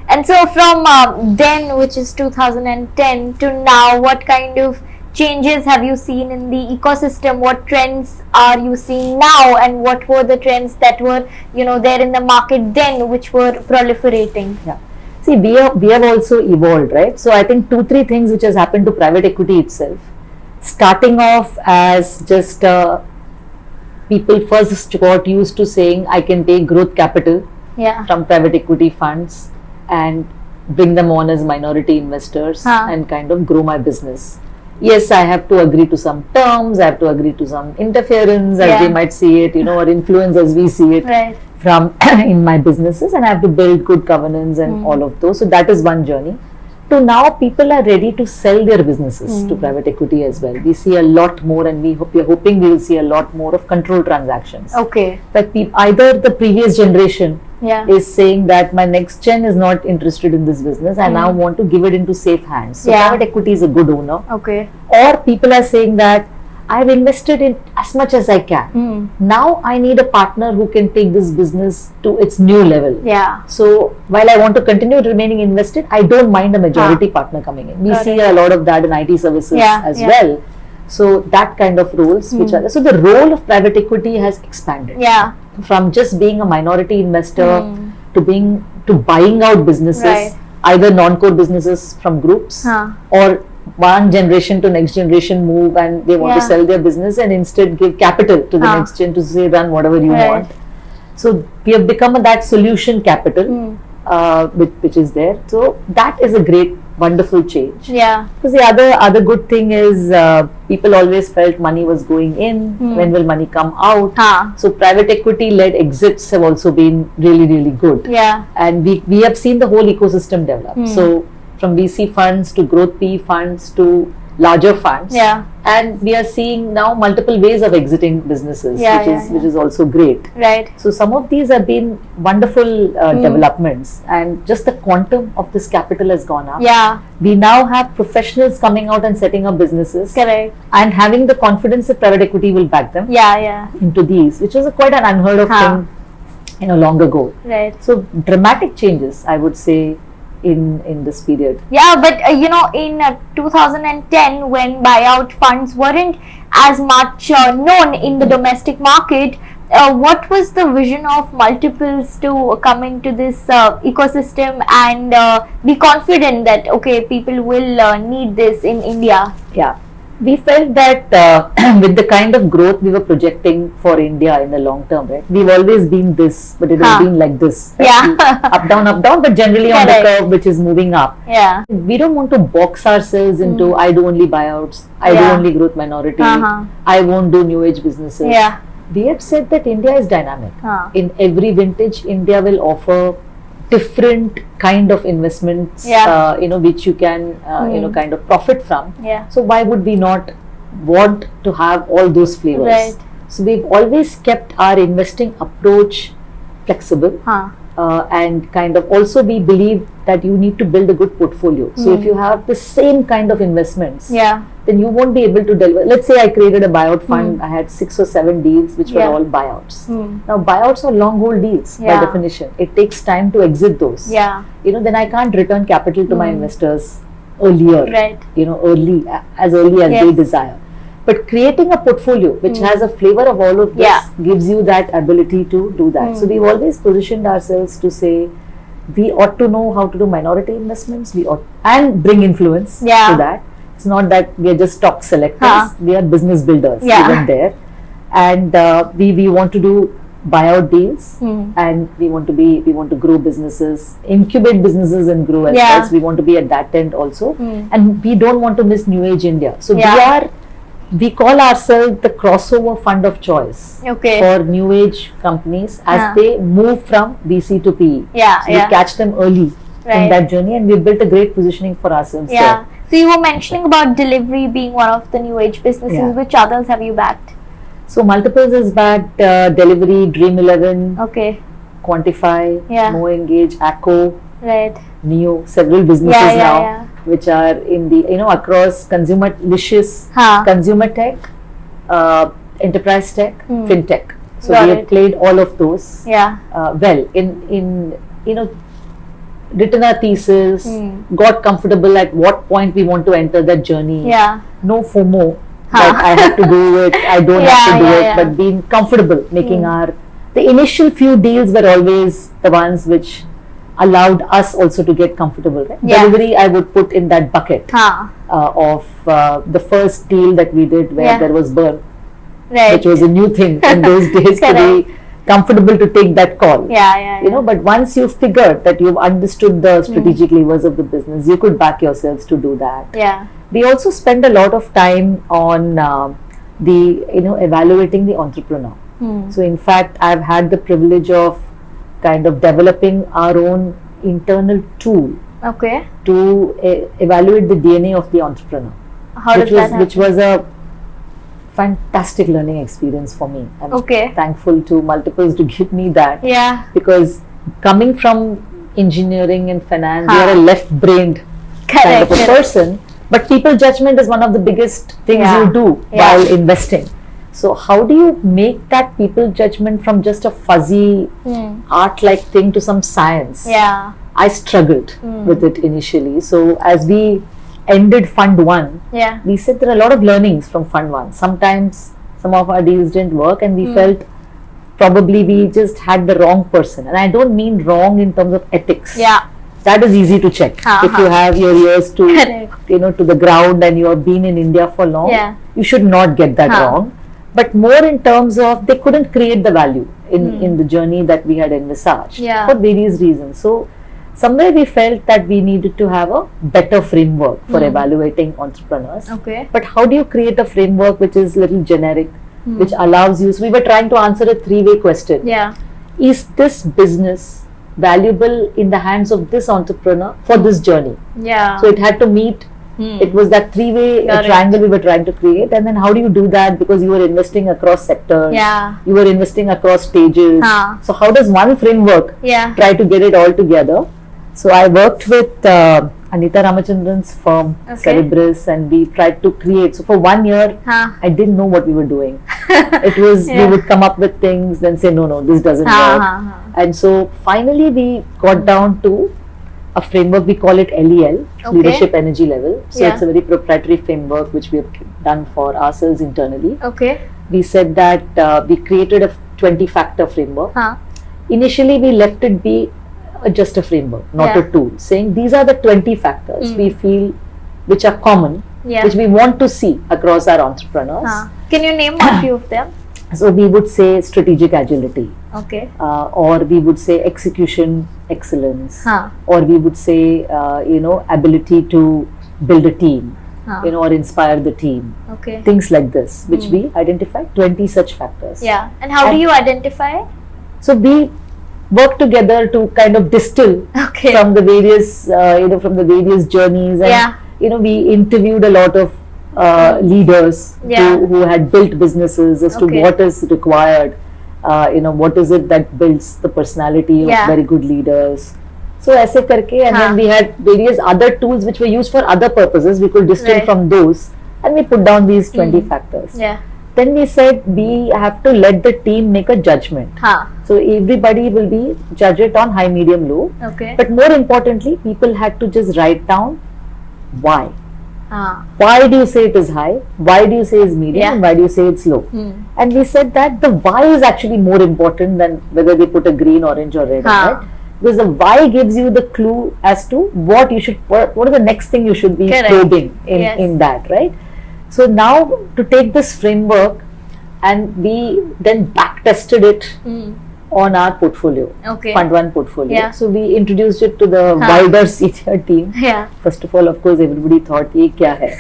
And so from then, which is 2010 to now, what kind of changes have you seen in the ecosystem? What trends are you seeing now, and what were the trends that were there in the market then, which were proliferating? See, we have also evolved, right? So I think 2-3 things which has happened to private equity itself. Starting off as just people first got used to saying I can take growth capital from private equity funds and bring them on as minority investors and kind of grow my business. Yes, I have to agree to some terms, I have to agree to some interference as they might see it, or influence as we see it from in my businesses, and I have to build good governance and all of those. So that is one journey. To now people are ready to sell their businesses to private equity as well. We see a lot more, and we are hoping we will see a lot more of control transactions. But either the previous generation is saying that my next gen is not interested in this business, I now want to give it into safe hands. So private equity is a good owner. Or people are saying that I've invested in as much as I can. Now I need a partner who can take this business to its new level. So while I want to continue remaining invested, I don't mind a majority partner coming in. We see a lot of that in IT services as well. So that kind of roles which are so the role of private equity has expanded from just being a minority investor to buying out businesses, either non-core businesses from groups or one generation to next generation move, and they want to sell their business and instead give capital to the next gen to say run whatever you want. So we have become that solution capital which is there. So that is a great wonderful change. Because the other good thing is people always felt money was going in, when will money come out? So private equity led exits have also been really good. And we have seen the whole ecosystem develop. So from VC funds to growth PE funds to larger funds, and we are seeing now multiple ways of exiting businesses, which is also great. So some of these have been wonderful developments, and just the quantum of this capital has gone up. We now have professionals coming out and setting up businesses, and having the confidence that private equity will back them into these, which was quite an unheard of thing long ago. So dramatic changes, I would say, in this period. But in 2010, when buyout funds weren't as much known in the domestic market, what was the vision of multiples to come into this ecosystem and be confident that people will need this in India? We felt that with the kind of growth we were projecting for India in the long term, we've always been this, but it has been like this, up down, but generally on the curve which is moving up. We don't want to box ourselves into I do only buyouts, I do only growth minority, I won't do new age businesses. We have said that India is dynamic. In every vintage, India will offer different kind of investments which you can kind of profit from. So why would we not want to have all those flavors? So we've always kept our investing approach flexible, and kind of also we believe that you need to build a good portfolio. So if you have the same kind of investments, then you won't be able to deliver. Let's say I created a buyout fund, I had 6 or 7 deals which were all buyouts. Now buyouts are long hold deals by definition. It takes time to exit those. Then I can't return capital to my investors earlier, early as they desire. But creating a portfolio which has a flavor of all of this gives you that ability to do that. So we've always positioned ourselves to say we ought to know how to do minority investments, and bring influence to that. It's not that we are just stock selectors, we are business builders even there. and we want to do buyout deals, and we want to grow businesses, incubate businesses and grow as well. So we want to be at that end also, and we don't want to miss New Age India. So we call ourselves the crossover fund of choice for New Age companies as they move from VC to PE. So we catch them early in that journey, and we built a great positioning for ourselves there. So you were mentioning about delivery being one of the New Age businesses. Which others have you backed? So multiples is backed, Delivery, Dream11, Quantify, Mo Engage, Acco, Neo, several businesses now, which are in the, across consumer tech, enterprise tech, fintech. So we have played all of those well in written our thesis, got comfortable at what point we want to enter that journey. No FOMO. That I have to do it, I don't have to do it, but being comfortable making the initial few deals were always the ones which allowed us also to get comfortable. Delivery I would put in that bucket of the first deal that we did where there was burn, which was a new thing in those days to be comfortable to take that call. But once you figured that you've understood the strategic levers of the business, you could back yourselves to do that. We also spend a lot of time on evaluating the entrepreneur. So in fact, I've had the privilege of kind of developing our own internal tool to evaluate the DNA of the entrepreneur. Which was a fantastic learning experience for me. I'm thankful to multiples to give me that. Because coming from engineering and finance, you are a left-brained kind of a person. But people judgment is one of the biggest things you do while investing. So how do you make that people judgment from just a fuzzy art-like thing to some science? I struggled with it initially. So as we ended Fund 1, we said there are a lot of learnings from Fund 1. Sometimes some of our deals didn't work, and we felt probably we just had the wrong person. And I don't mean wrong in terms of ethics. That is easy to check. If you have your ears to to the ground and you have been in India for long, you should not get that wrong. But more in terms of they couldn't create the value in the journey that we had envisaged for various reasons. So somewhere we felt that we needed to have a better framework for evaluating entrepreneurs. But how do you create a framework which is little generic, which allows you? So we were trying to answer a three-way question. Is this business valuable in the hands of this entrepreneur for this journey? So it had to meet. It was that three-way triangle we were trying to create. And then how do you do that? Because you were investing across sectors, you were investing across stages. So how does one framework try to get it all together? So I worked with Anita Ramachandran's firm, Cerberus, and we tried to create. So for 1 year, I didn't know what we were doing. It was, we would come up with things, then say, no, this doesn't work. And so finally we got down to a framework, we call it LEL, Leadership Energy Level. So it's a very proprietary framework which we have done for ourselves internally. We said that we created a 20-factor framework. Initially we left it be just a framework, not a tool, saying these are the 20 factors we feel which are common, which we want to see across our entrepreneurs. Can you name a few of them? So we would say strategic agility, or we would say execution excellence, or we would say ability to build a team, or inspire the team. Things like this, which we identified 20 such factors. And how do you identify? So we work together to kind of distill from the various from the various journeys, and we interviewed a lot of leaders who had built businesses as to what is required, what is it that builds the personality of very good leaders. So aise karke, and then we had various other tools which were used for other purposes. We could distill from those, and we put down these 20 factors. Then we said we have to let the team make a judgment. So everybody will be judge it on high, medium, low. But more importantly, people had to just write down why. Why do you say it is high? Why do you say it's medium? And why do you say it's low? And we said that the why is actually more important than whether they put a green, orange, or red on it. Because the why gives you the clue as to what you should, what is the next thing you should be probing in that, right? So now to take this framework and we then back tested it on our portfolio, Fund 1 portfolio. Yeah. So we introduced it to the wider senior team. Yeah. First of all, of course, everybody thought, "Ye kya hai?"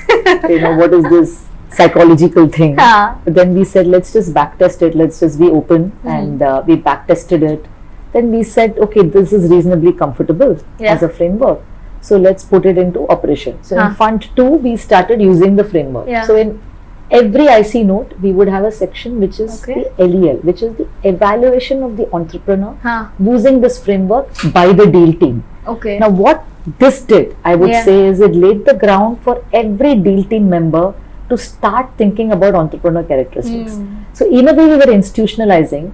You know, what is this psychological thing? But then we said, let's just back test it. Let's just be open, and we back tested it. Then we said, okay, this is reasonably comfortable as a framework. So let's put it into operation. So in Fund 2, we started using the framework. Yeah. So in every IC note, we would have a section which is the LEL, which is the evaluation of the entrepreneur using this framework by the deal team. Okay. Now, what this did, I would say, is it laid the ground for every deal team member to start thinking about entrepreneur characteristics. So in a way, we were institutionalizing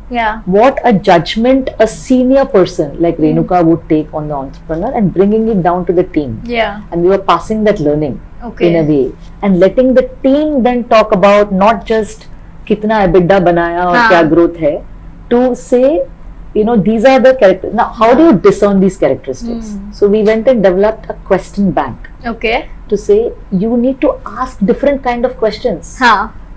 what a judgment a senior person like Renuka would take on the entrepreneur and bringing it down to the team. Yeah. And we were passing that learning in a way and letting the team then talk about not just kitna EBITDA banaya or kya growth hai, to say, you know, these are the characters. Now, how do you discern these characteristics? So we went and developed a question bank. Okay. To say you need to ask different kind of questions.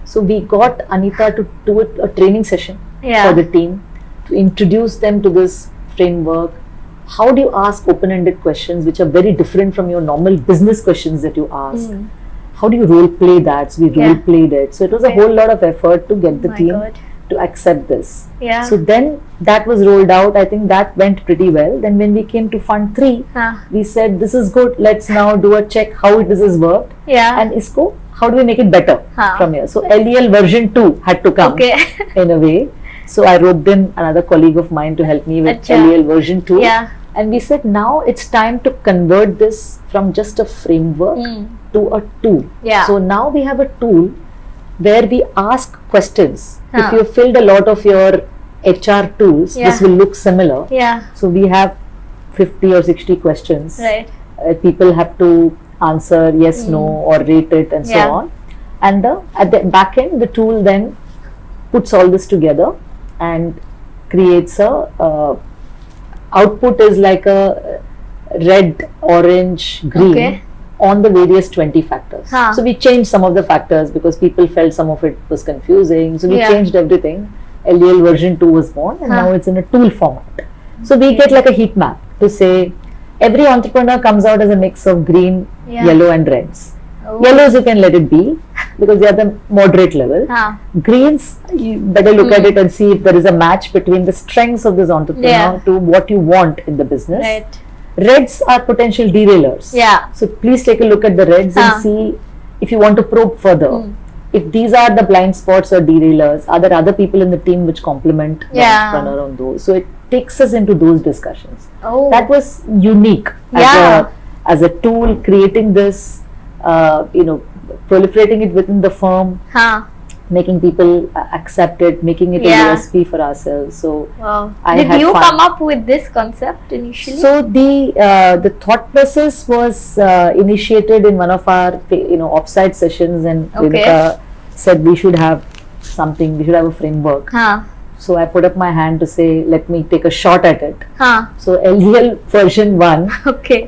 So we got Anita to do a training session for the team to introduce them to this framework. How do you ask open-ended questions which are very different from your normal business questions that you ask? How do you role play that? So we role played it. So it was a whole lot of effort to get the team to accept this. So then that was rolled out. I think that went pretty well. Then when we came to Fund 3, we said this is good. Let's now do a check how this has worked. And isko, how do we make it better from here? So LEL version 2 had to come in a way. So I roped in another colleague of mine to help me with LEL version 2. And we said now it's time to convert this from just a framework to a tool. So now we have a tool where we ask questions. If you filled a lot of your HR tools, this will look similar. So we have 50 or 60 questions. People have to answer yes, no, or rate it and so on. And at the back end, the tool then puts all this together and creates a output is like a red, orange, green on the various 20 factors. So we changed some of the factors because people felt some of it was confusing. So we changed everything. LEL version 2 was born and now it's in a tool format. So we get like a heat map to say every entrepreneur comes out as a mix of green, yellow and reds. Yellows you can let it be because they are the moderate level. Greens, you better look at it and see if there is a match between the strengths of this entrepreneur to what you want in the business. Reds are potential derailers. So please take a look at the reds and see if you want to probe further. If these are the blind spots or derailers, are there other people in the team which complement the entrepreneur on those? So it takes us into those discussions. That was unique as a tool, creating this, proliferating it within the firm, making people accept it, making it a USP for ourselves. So did you come up with this concept initially? So the thought process was initiated in one of our offsite sessions, and Renuka said we should have something, we should have a framework. So I put up my hand to say, let me take a shot at it. So LEL version 1,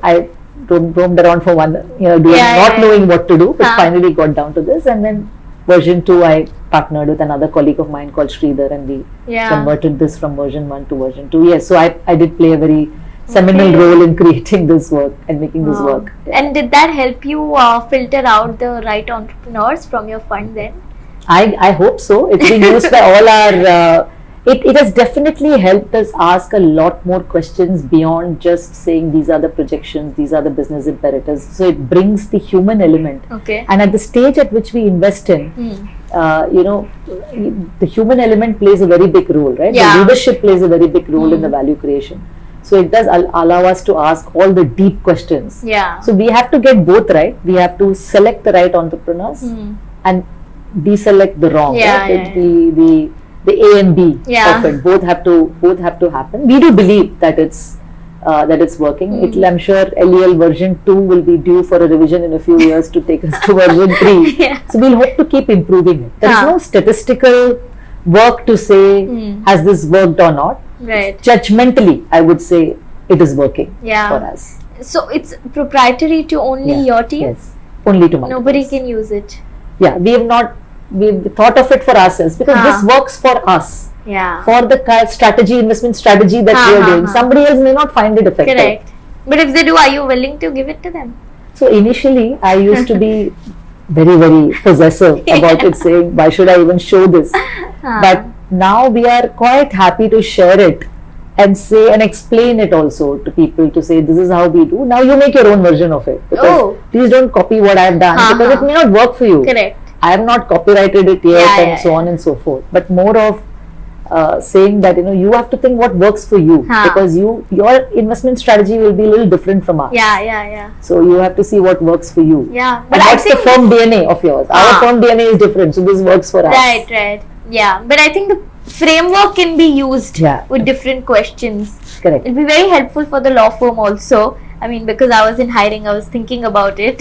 I roamed around for one, not knowing what to do, but finally got down to this. And then version 2, I partnered with another colleague of mine called Sridhar, and we converted this from version 1 to version 2. Yes, so I did play a very seminal role in creating this work and making this work. And did that help you filter out the right entrepreneurs from your fund then? I hope so. It's been used by all our... It has definitely helped us ask a lot more questions beyond just saying these are the projections, these are the business imperatives. So it brings the human element. And at the stage at which we invest in, the human element plays a very big role, right? The leadership plays a very big role in the value creation. So it does allow us to ask all the deep questions. So we have to get both right. We have to select the right entrepreneurs and deselect the wrong. The A and B of it, both have to happen. We do believe that it's working. I'm sure LEL version 2 will be due for a revision in a few years to take us to version 3. So we'll hope to keep improving it. There is no statistical work to say has this worked or not. Judgmentally, I would say it is working for us. So it's proprietary to only your team? Yes, only to my Nobody teams. can use it. Yeah, we have not we've thought of it for ourselves because this works for us. Yeah. For the investment strategy that we are doing. Somebody else may not find it effective. Correct. But if they do, are you willing to give it to them? So initially, I used to be very, very possessive about it, saying, why should I even show this? But now we are quite happy to share it and say and explain it also to people, to say this is how we do. Now you make your own version of it, because please don't copy what I have done, because it may not work for you. Correct. I have not copyrighted it yet, and so on and so forth. But more of saying that you have to think what works for you, because your investment strategy will be a little different from ours. So you have to see what works for you. But what's the firm DNA of yours? Our firm DNA is different, so this works for us. Right. Yeah, but I think the framework can be used with different questions. Correct. It'll be very helpful for the law firm also. I mean, because I was in hiring, I was thinking about it.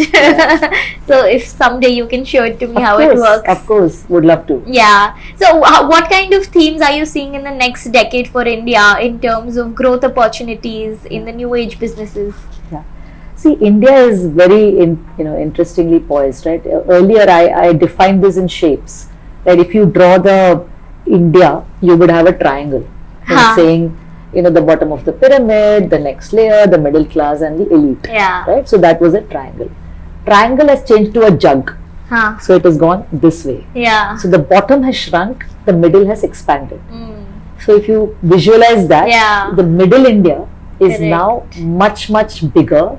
So if someday you can show it to me how it works. Of course, would love to. Yeah. So what kind of themes are you seeing in the next decade for India in terms of growth opportunities in the new age businesses? Yeah. See, India is very interestingly poised, right? Earlier I defined this in shapes. That if you draw the India, you would have a triangle, saying the bottom of the pyramid, the next layer, the middle class, and the elite. Right? So that was a triangle. Triangle has changed to a jug. So it has gone this way. So the bottom has shrunk, the middle has expanded. So if you visualize that, the middle India is now much bigger,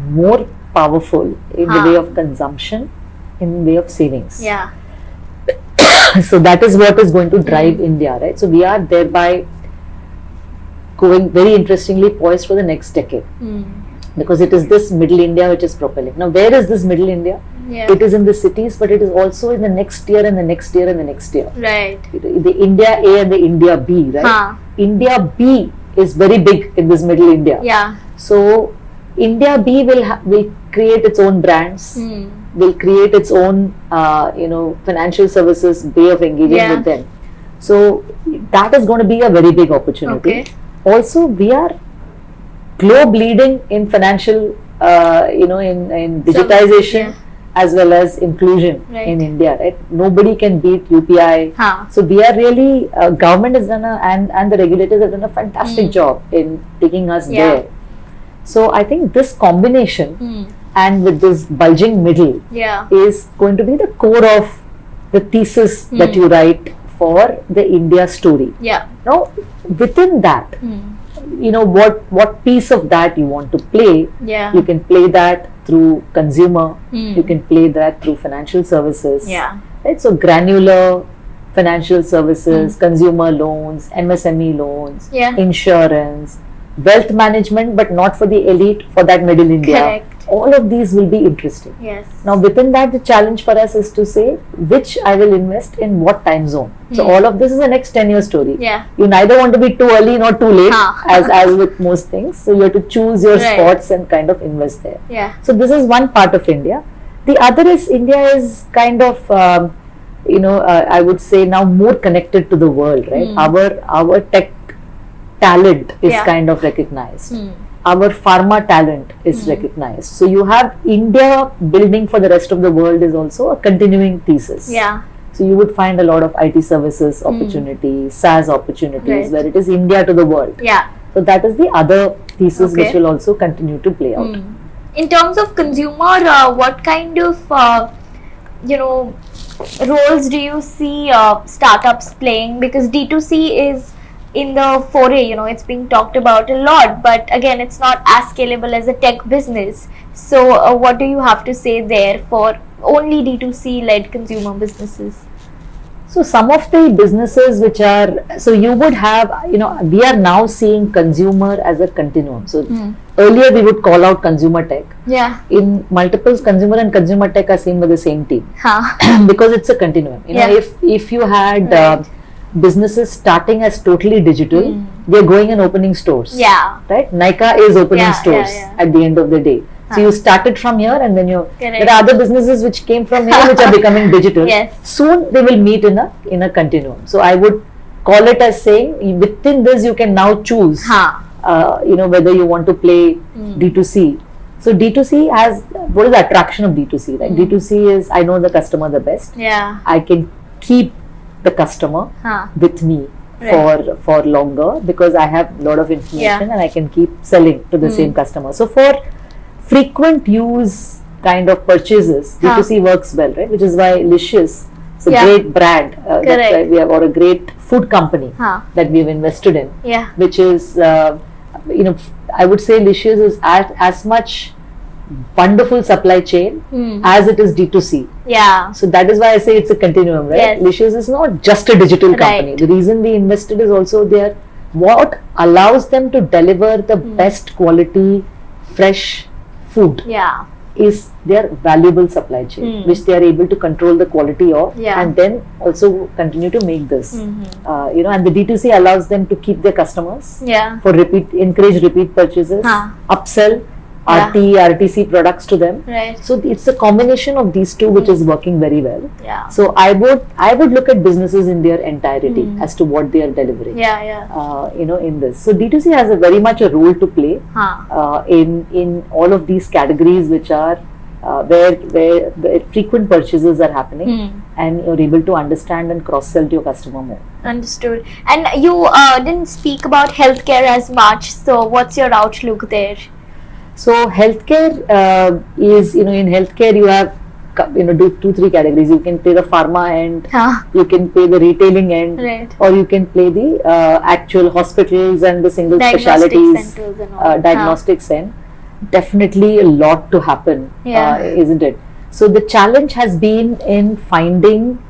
more powerful in the way of consumption, in the way of savings. So that is what is going to drive India, right? So we are thereby going very interestingly poised for the next decade, because it is this middle India which is propelling. Now, where is this middle India? It is in the cities, but it is also in the next year and the next year and the next year. Right. The India A and the India B, right? India B is very big in this middle India. So India B will create its own brands, will create its own financial services way of engaging with them. So that is going to be a very big opportunity. Also, we are globe leading in financial in digitization as well as inclusion in India, right? Nobody can beat UPI. So we are really, government has done and the regulators have done a fantastic job in taking us there. So I think this combination and with this bulging middle is going to be the core of the thesis that you write for the India story. Now, within that, what piece of that you want to play, you can play that through consumer, you can play that through financial services. Right? So granular financial services, consumer loans, MSME loans, insurance, wealth management, but not for the elite, for that middle India. Correct. All of these will be interesting. Now within that, the challenge for us is to say which I will invest in what time zone. So all of this is a next 10-year story. You neither want to be too early nor too late, as with most things. So you have to choose your spots and kind of invest there. So this is one part of India. The other is India is kind of I would say now more connected to the world, right? Our tech talent is kind of recognized. Our pharma talent is recognized. So you have India building for the rest of the world is also a continuing thesis. So you would find a lot of IT services opportunities, SaaS opportunities, where it is India to the world. So that is the other thesis which will also continue to play out. In terms of consumer, what kind of roles do you see startups playing? Because D2C is in the foray, it's being talked about a lot, but again, it's not as scalable as a tech business. So what do you have to say there for only D2C led consumer businesses? So some of the businesses which are, so you would have, we are now seeing consumer as a continuum. So earlier we would call out consumer tech. In multiples, consumer and consumer tech are seen by the same team. Because it's a continuum. If you had businesses starting as totally digital, they're going and opening stores. Right? Nykaa is opening stores at the end of the day. So you started from here, and then there are other businesses which came from here which are becoming digital. Soon they will meet in a continuum. So I would call it as saying within this you can now choose whether you want to play D2C, So D2C has, what is the attraction of D2C? Like D2C is, I know the customer the best. Yeah. I can keep the customer with me for longer because I have a lot of information and I can keep selling to the same customer. So for frequent use kind of purchases, D2C works well, right? Which is why Licious, it's a great brand. That's why we have, or a great food company that we have invested in. Yeah. Which is, you know, I would say Licious is as much wonderful supply chain as it is D2C. Yeah. So that is why I say it's a continuum, right? Yes. Licious is not just a digital company. The reason we invested is also there. What allows them to deliver the best quality, fresh food is their valuable supply chain, which they are able to control the quality of, and then also continue to make this. You know, and the D2C allows them to keep their customers for encourage repeat purchases, upsell RTC products to them. Right. So it's a combination of these two which is working very well. Yeah. So I would look at businesses in their entirety as to what they are delivering. You know, in this. So D2C has a very much a role to play in all of these categories which are where the frequent purchases are happening and you're able to understand and cross sell to your customer more. Understood. And you didn't speak about healthcare as much. So what's your outlook there? So healthcare is, you know, in healthcare you have, you know, do 2-3 categories. You can play the pharma end, you can play the retailing end, or you can play the actual hospitals and the single specialties, diagnostics end. Definitely a lot to happen, isn't it? So the challenge has been in finding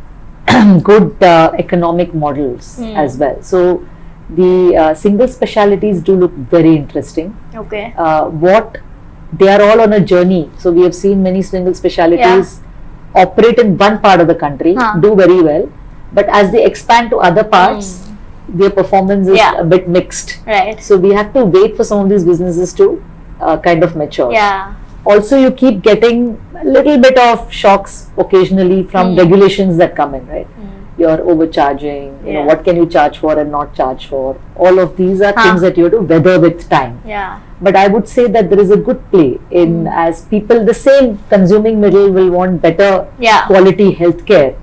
good economic models as well. So the single specialties do look very interesting. Okay. What they are all on a journey. So we have seen many single specialties operate in one part of the country, do very well, but as they expand to other parts, their performance is a bit mixed. Right. So we have to wait for some of these businesses to kind of mature. Yeah. Also, you keep getting a little bit of shocks occasionally from regulations that come in, right? You're overcharging, you know, what can you charge for and not charge for. All of these are things that you have to weather with time. Yeah. But I would say that there is a good play in as people, the same consuming middle will want better quality healthcare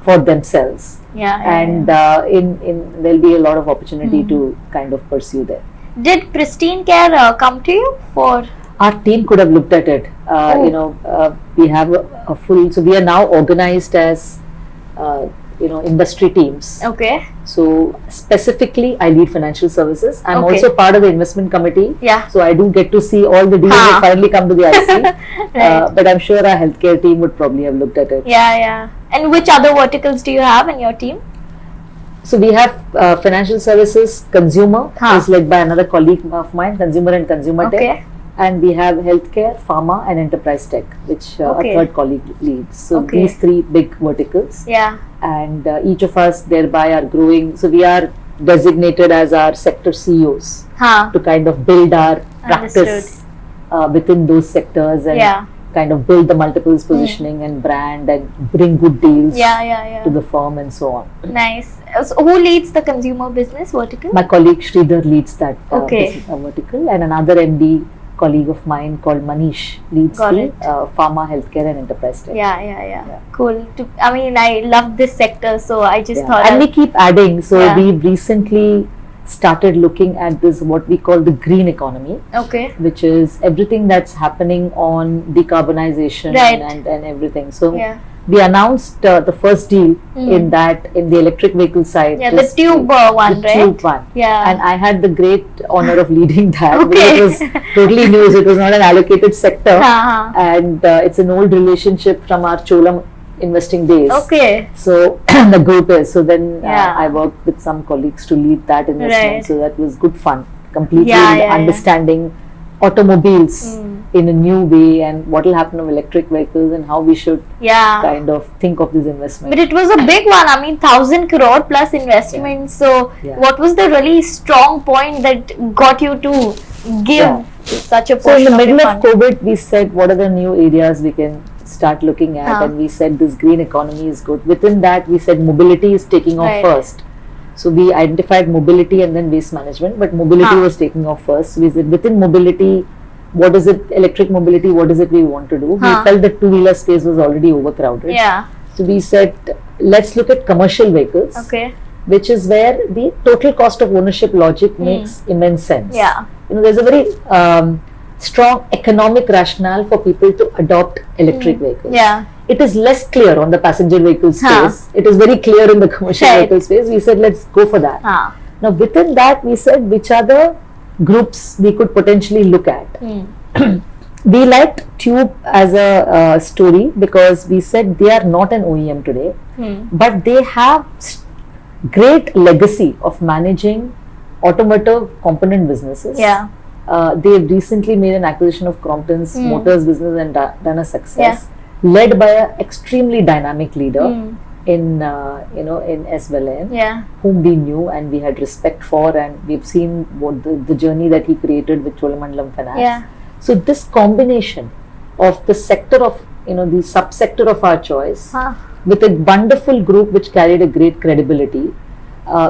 for themselves. And in there'll be a lot of opportunity to kind of pursue there. Did Pristyn Care come to you for? Our team could have looked at it. You know, we have a full, so we are now organized as you know, industry teams. Okay. So specifically, I lead financial services. I'm also part of the investment committee. Yeah. So I do get to see all the deals that finally come to the IC. But I'm sure our healthcare team would probably have looked at it. Yeah. And which other verticals do you have in your team? So we have financial services, consumer is led by another colleague of mine, consumer and consumer tech. And we have healthcare, pharma and enterprise tech, which a third colleague leads. So these 3 big verticals. Yeah. And each of us thereby are growing. So we are designated as our sector CEOs to kind of build our practice within those sectors and kind of build the multiples positioning and brand and bring good deals to the firm and so on. Nice. So who leads the consumer business vertical? My colleague Sridhar leads that business, vertical, and another MD colleague of mine called Manish leads the pharma, healthcare and enterprise tech. Yeah. Cool. I mean, I love this sector, so I just thought. And we keep adding. So we've recently started looking at this, what we call the green economy. Okay. Which is everything that's happening on decarbonization and everything. So we announced the first deal in the electric vehicle side. Yeah, the tube one, right? The tube one. Yeah. And I had the great honor of leading that. Because it was totally new. So it was not an allocated sector. And it's an old relationship from our Cholam investing days. Okay. So the group is. So then I worked with some colleagues to lead that investment. So that was good fun. Completely understanding automobiles in a new way and what will happen to electric vehicles and how we should kind of think of this investment. But it was a big one. I mean, 1,000 crore plus investment. So what was the really strong point that got you to give such a portion? So in the middle of COVID, we said what are the new areas we can start looking at, and we said this green economy is good. Within that, we said mobility is taking off first. So we identified mobility and then waste management, but mobility was taking off first. We said within mobility, what is it, electric mobility, what is it we want to do. We felt that two-wheeler space was already overcrowded. Yeah. So we said, let's look at commercial vehicles. Okay. Which is where the total cost of ownership logic makes immense sense. Yeah. There's a very strong economic rationale for people to adopt electric vehicles. Yeah. It is less clear on the passenger vehicle space. It is very clear in the commercial vehicle space. We said, let's go for that. Now, within that, we said, which are the groups we could potentially look at? We liked Tube as a story because we said they are not an OEM today, but they have great legacy of managing automotive component businesses. Yeah. They recently made an acquisition of Crompton's Motors business and done a success, led by an extremely dynamic leader in SWLN, whom we knew and we had respect for, and we've seen what the journey that he created with Cholamandalam Finance. Yeah. So this combination of the sector of the subsector of our choice with a wonderful group which carried a great credibility,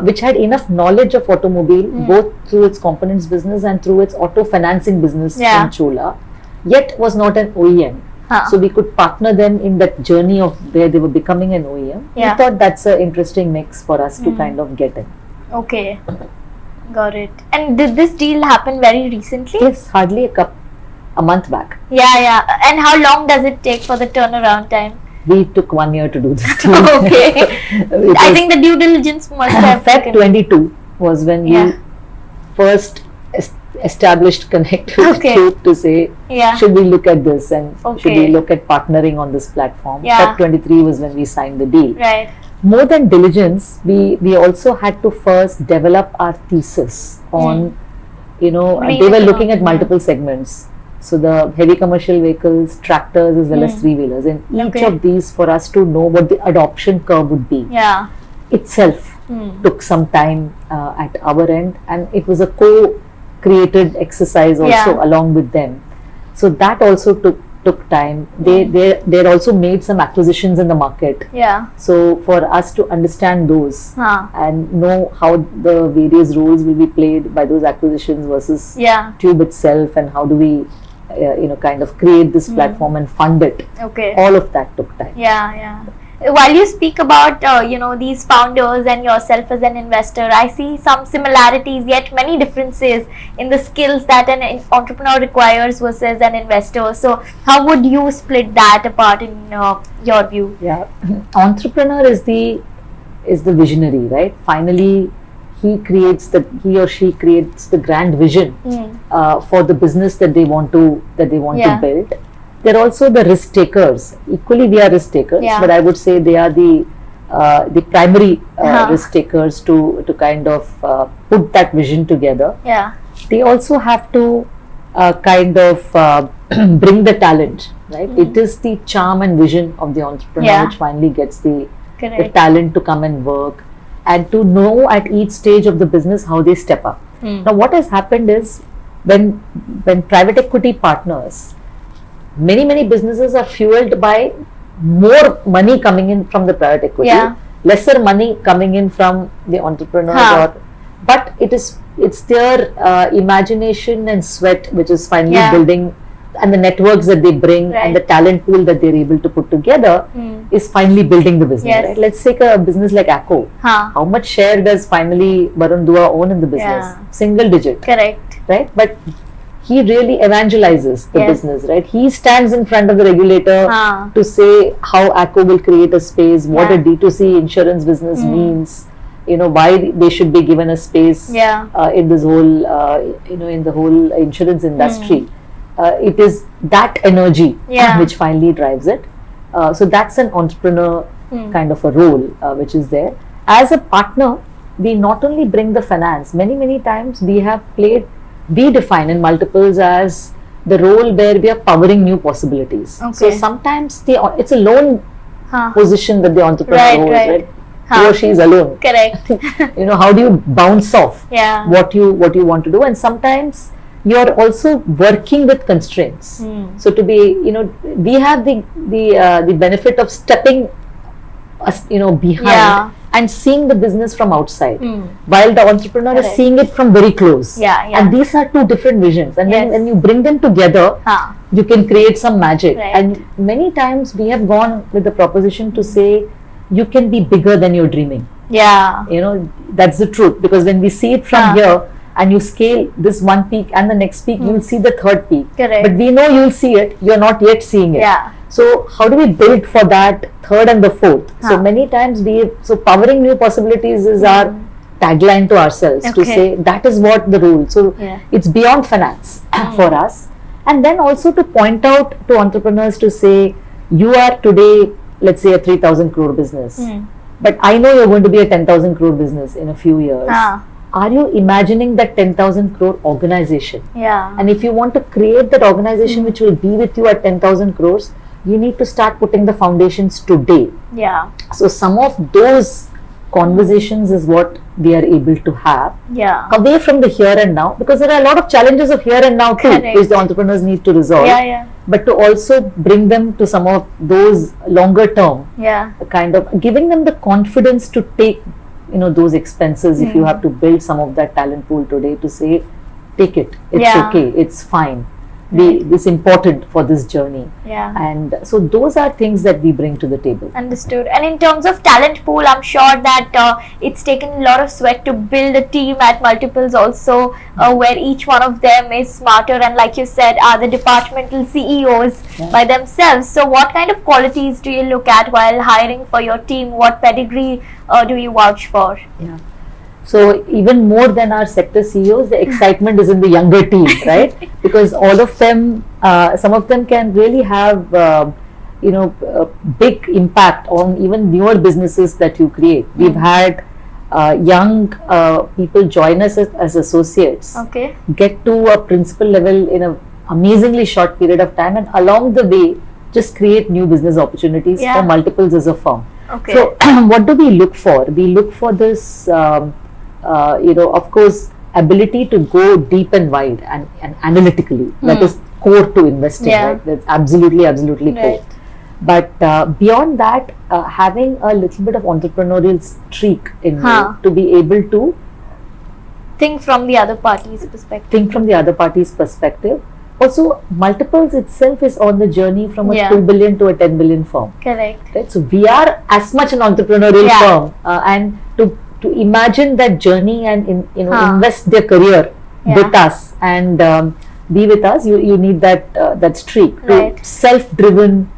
which had enough knowledge of automobile both through its components business and through its auto financing business in Chola, yet was not an OEM. So we could partner them in that journey of where they were becoming an OEM. We thought that's an interesting mix for us to kind of get in. Okay, got it. And did this deal happen very recently? Yes, hardly a month back. Yeah. And how long does it take for the turnaround time? We took 1 year to do this deal. Okay. I think the due diligence must have Feb 22 was when we first established connect with Tube to say, should we look at this and should we look at partnering on this platform? Feb 23 was when we signed the deal. Right. More than diligence, we also had to first develop our thesis on, they were looking at multiple segments. So the heavy commercial vehicles, tractors as well as three-wheelers, and each of these for us to know what the adoption curve would be itself took some time at our end, and it was a co-created exercise also along with them. So that also took time. They also made some acquisitions in the market. So for us to understand those and know how the various roles will be played by those acquisitions versus Tube itself, and how do we kind of create this platform and fund it. All of that took time. While you speak about these founders and yourself as an investor, I see some similarities yet many differences in the skills that an entrepreneur requires versus an investor. So how would you split that apart in your view? Entrepreneur is the visionary, right? Finally, he or she creates the grand vision for the business that they want to build. They're also the risk takers. Equally, we are risk takers, but I would say they are the primary risk takers to kind of put that vision together. They also have to kind of bring the talent, right? It is the charm and vision of the entrepreneur which finally gets the talent to come and work, and to know at each stage of the business how they step up. Now, what has happened is when private equity partners, many businesses are fueled by more money coming in from the private equity, lesser money coming in from the entrepreneurs, but it's their imagination and sweat which is finally building, and the networks that they bring and the talent pool that they're able to put together is finally building the business. Right? Let's take a business like Acco. How much share does finally Varun Dua own in the business? Single digit. Correct. Right? But he really evangelizes the business, right? He stands in front of the regulator to say how Acco will create a space, what a D2C insurance business means, why they should be given a space in this whole, in the whole insurance industry. It is that energy which finally drives it. So that's an entrepreneur kind of a role which is there. As a partner, we not only bring the finance, many times we define in multiples as the role where we are powering new possibilities. So sometimes it's a lone position that the entrepreneur holds, right? He or she is alone. Correct. How do you bounce off what you want to do? And sometimes you're also working with constraints. So to be, we have the benefit of stepping behind and seeing the business from outside, while the entrepreneur is seeing it from very close. And these are two different visions, and then when you bring them together, you can create some magic. And many times we have gone with the proposition to say you can be bigger than you're dreaming. You know, that's the truth, because when we see it from here and you scale this one peak and the next peak, you'll see the third peak. But we know you'll see it, you're not yet seeing it. So how do we build for that third and the fourth? So many times powering new possibilities is our tagline to ourselves, to say that is what the rule. So it's beyond finance for us. And then also to point out to entrepreneurs to say, you are today, let's say, a 3,000 crore business, but I know you're going to be a 10,000 crore business in a few years. Are you imagining that 10,000 crore organization? And if you want to create that organization which will be with you at 10,000 crores, you need to start putting the foundations today. So some of those conversations is what we are able to have away from the here and now, because there are a lot of challenges of here and now too, which the entrepreneurs need to resolve. But to also bring them to some of those longer term, kind of giving them the confidence to take, you know, those expenses. If you have to build some of that talent pool today, to say, take it, it's okay, it's fine. This important for this journey. And so those are things that we bring to the table. Understood. And in terms of talent pool, I'm sure that it's taken a lot of sweat to build a team at multiples also, where each one of them is smarter and, like you said, are the departmental CEOs by themselves. So what kind of qualities do you look at while hiring for your team? What pedigree do you vouch for? So even more than our sector CEOs, the excitement is in the younger team, right? Because all of them, some of them can really have, you know, a big impact on even newer businesses that you create. We've had young people join us as associates, get to a principal level in an amazingly short period of time, and along the way, just create new business opportunities for multiples as a firm. So what do we look for? We look for this, you know, of course, ability to go deep and wide and analytically. That is core to investing, right? That's absolutely core. But beyond that, having a little bit of entrepreneurial streak in you, to be able to think from the other party's perspective. Also, multiples itself is on the journey from a 2 billion to a 10 billion firm. Right? So we are as much an entrepreneurial firm, and to imagine that journey and invest their career with us and be with us, you need that streak, to self-driven,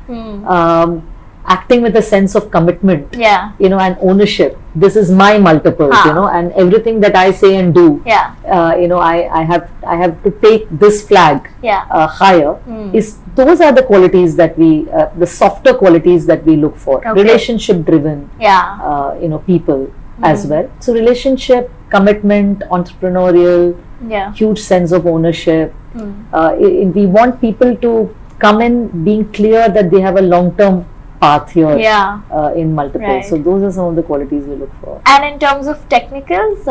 acting with a sense of commitment, you know, and ownership. This is my multiples, you know, and everything that I say and do, you know, I have to take this flag higher. Those are the qualities that we, the softer qualities that we look for. Relationship driven, you know, people as well. So relationship, commitment, entrepreneurial, huge sense of ownership. We want people to come in being clear that they have a long-term path here in multiples. So those are some of the qualities we look for. And in terms of technicals?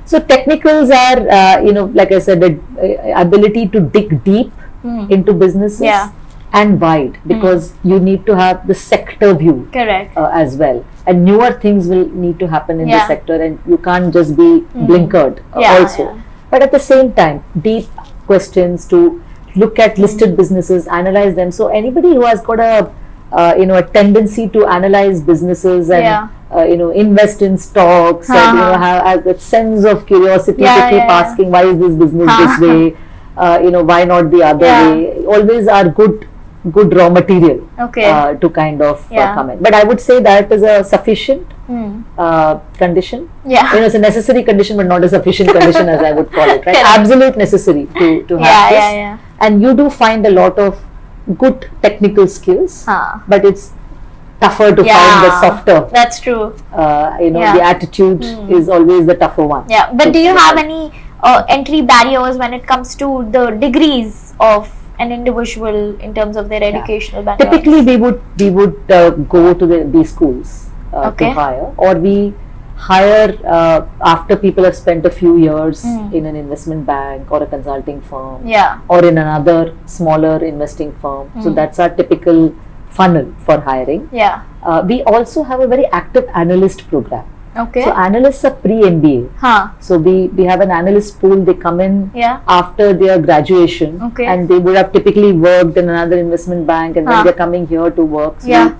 So technicals are, you know, like I said, the ability to dig deep into businesses and wide, because you need to have the sector view as well. And newer things will need to happen in the sector, and you can't just be blinkered also. But at the same time, deep questions to look at listed businesses, analyze them. So anybody who has got a you know, a tendency to analyze businesses and you know, invest in stocks, and you know, have that sense of curiosity to keep asking, why is this business this way? You know, why not the other way? Always are good raw material to kind of come in. But I would say that is a sufficient condition. You know, it's a necessary condition, but not a sufficient condition, as I would call it. Right? Absolute necessary to have this. And you do find a lot of good technical skills, but it's tougher to find the softer. That's true. You know, the attitude is always the tougher one. But do you have any entry barriers when it comes to the degrees of an individual in terms of their educational background? Typically, we would go to the schools to hire, or we hire after people have spent a few years in an investment bank or a consulting firm, or in another smaller investing firm. So that's our typical funnel for hiring. Yeah. We also have a very active analyst program. Okay. So analysts are pre-MBA. So we have an analyst pool. They come in after their graduation, and they would have typically worked in another investment bank, and then they're coming here to work. So we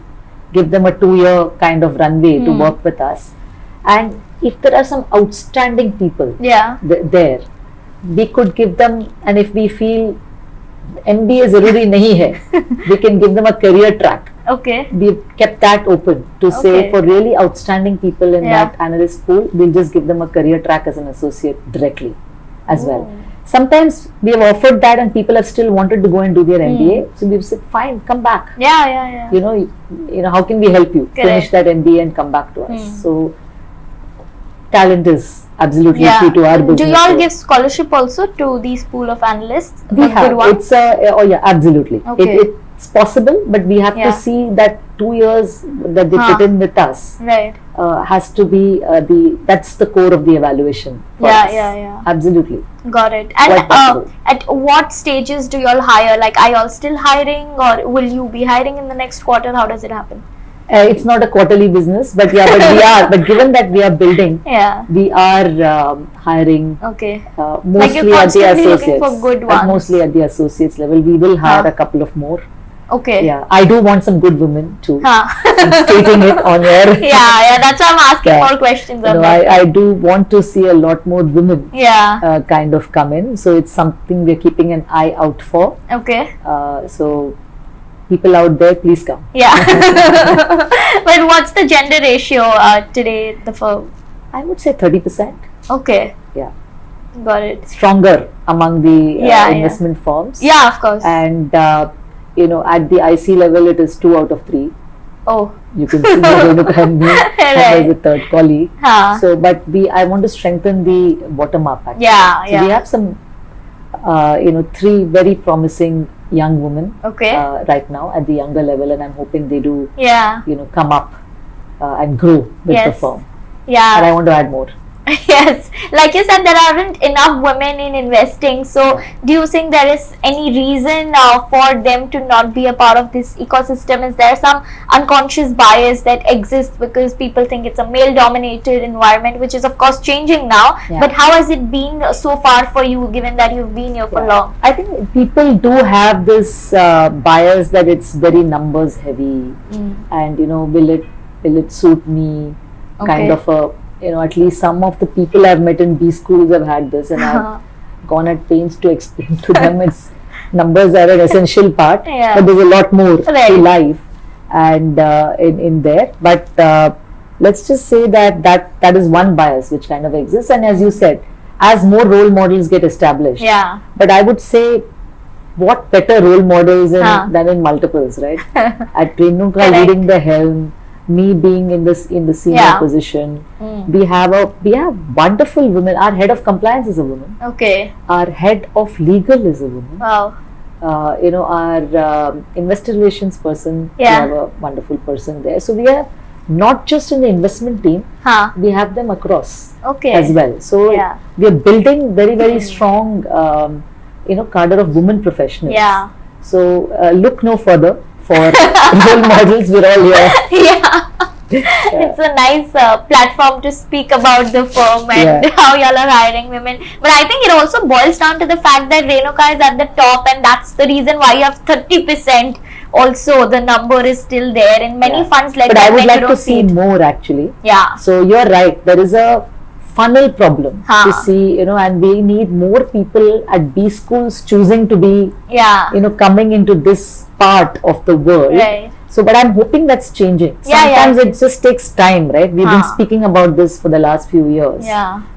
give them a 2-year kind of runway to work with us. And if there are some outstanding people there, we could give them, and if we feel MBA zaruri nahi hai, we can give them a career track. Okay. We've kept that open to say for really outstanding people in that analyst pool, we'll just give them a career track as an associate directly as well. Sometimes we have offered that and people have still wanted to go and do their MBA. So we've said, fine, come back. You know, how can we help you finish that MBA and come back to us? So talent is absolutely key to our business. Do you all give scholarship also to these pool of analysts? We have. It's absolutely. Okay. It's possible, but we have to see that 2 years that they put in with us has to be that's the core of the evaluation. Absolutely. Got it. And at what stages do you all hire? Like, are you all still hiring, or will you be hiring in the next quarter? How does it happen? It's not a quarterly business, but we are. But given that we are building, we are hiring. Mostly at the associates. For good ones. Mostly at the associates level, we will hire a couple of more. Okay. Yeah, I do want some good women too. I'm stating it on air. That's why I'm asking more questions. I do want to see a lot more women. Kind of come in. So it's something we're keeping an eye out for. Okay. So people out there, please come. But what's the gender ratio today at the firm? I would say 30%. Okay. Yeah. Got it. Stronger among the investment firms. Yeah, of course. And you know, at the IC level, it is 2 out of 3. Oh. You can see Renuka and me as a third colleague. So, but I want to strengthen the bottom up. Actually. So we have some, 3 very promising young women right now at the younger level, and I'm hoping they do, come up and grow with the firm. And I want to add more. Yes, like you said, there aren't enough women in investing. So, do you think there is any reason for them to not be a part of this ecosystem? Is there some unconscious bias that exists because people think it's a male-dominated environment, which is of course changing now? But how has it been so far for you, given that you've been here for long? I think people do have this bias that it's very numbers heavy, and will it suit me? Kind of a at least some of the people I've met in B schools have had this, and I've gone at pains to explain to them it's numbers are an essential part, but there's a lot more to life and in there. But let's just say that is one bias which kind of exists, and as you said, as more role models get established, but I would say what better role models than in multiples, right? At Renuka leading the helm, me being in the senior position, we have wonderful women. Our head of compliance is a woman. Okay. Our head of legal is a woman. Wow. Our investor relations person, we have a wonderful person there. So we are not just in the investment team, we have them across as well. So we are building very, very strong, cadre of women professionals. Yeah. So look no further for role models. We're all here. It's a nice platform to speak about the firm and how y'all are hiring women. But I think it also boils down to the fact that Renuka is at the top, and that's the reason why you have 30%. Also, the number is still there in many funds like that. But I would like to see more actually. So you're right. There is a funnel problem to see, and we need more people at B schools choosing to be, coming into this part of the world. Right. So, but I'm hoping that's changing. Sometimes it just takes time, right? We've been speaking about this for the last few years.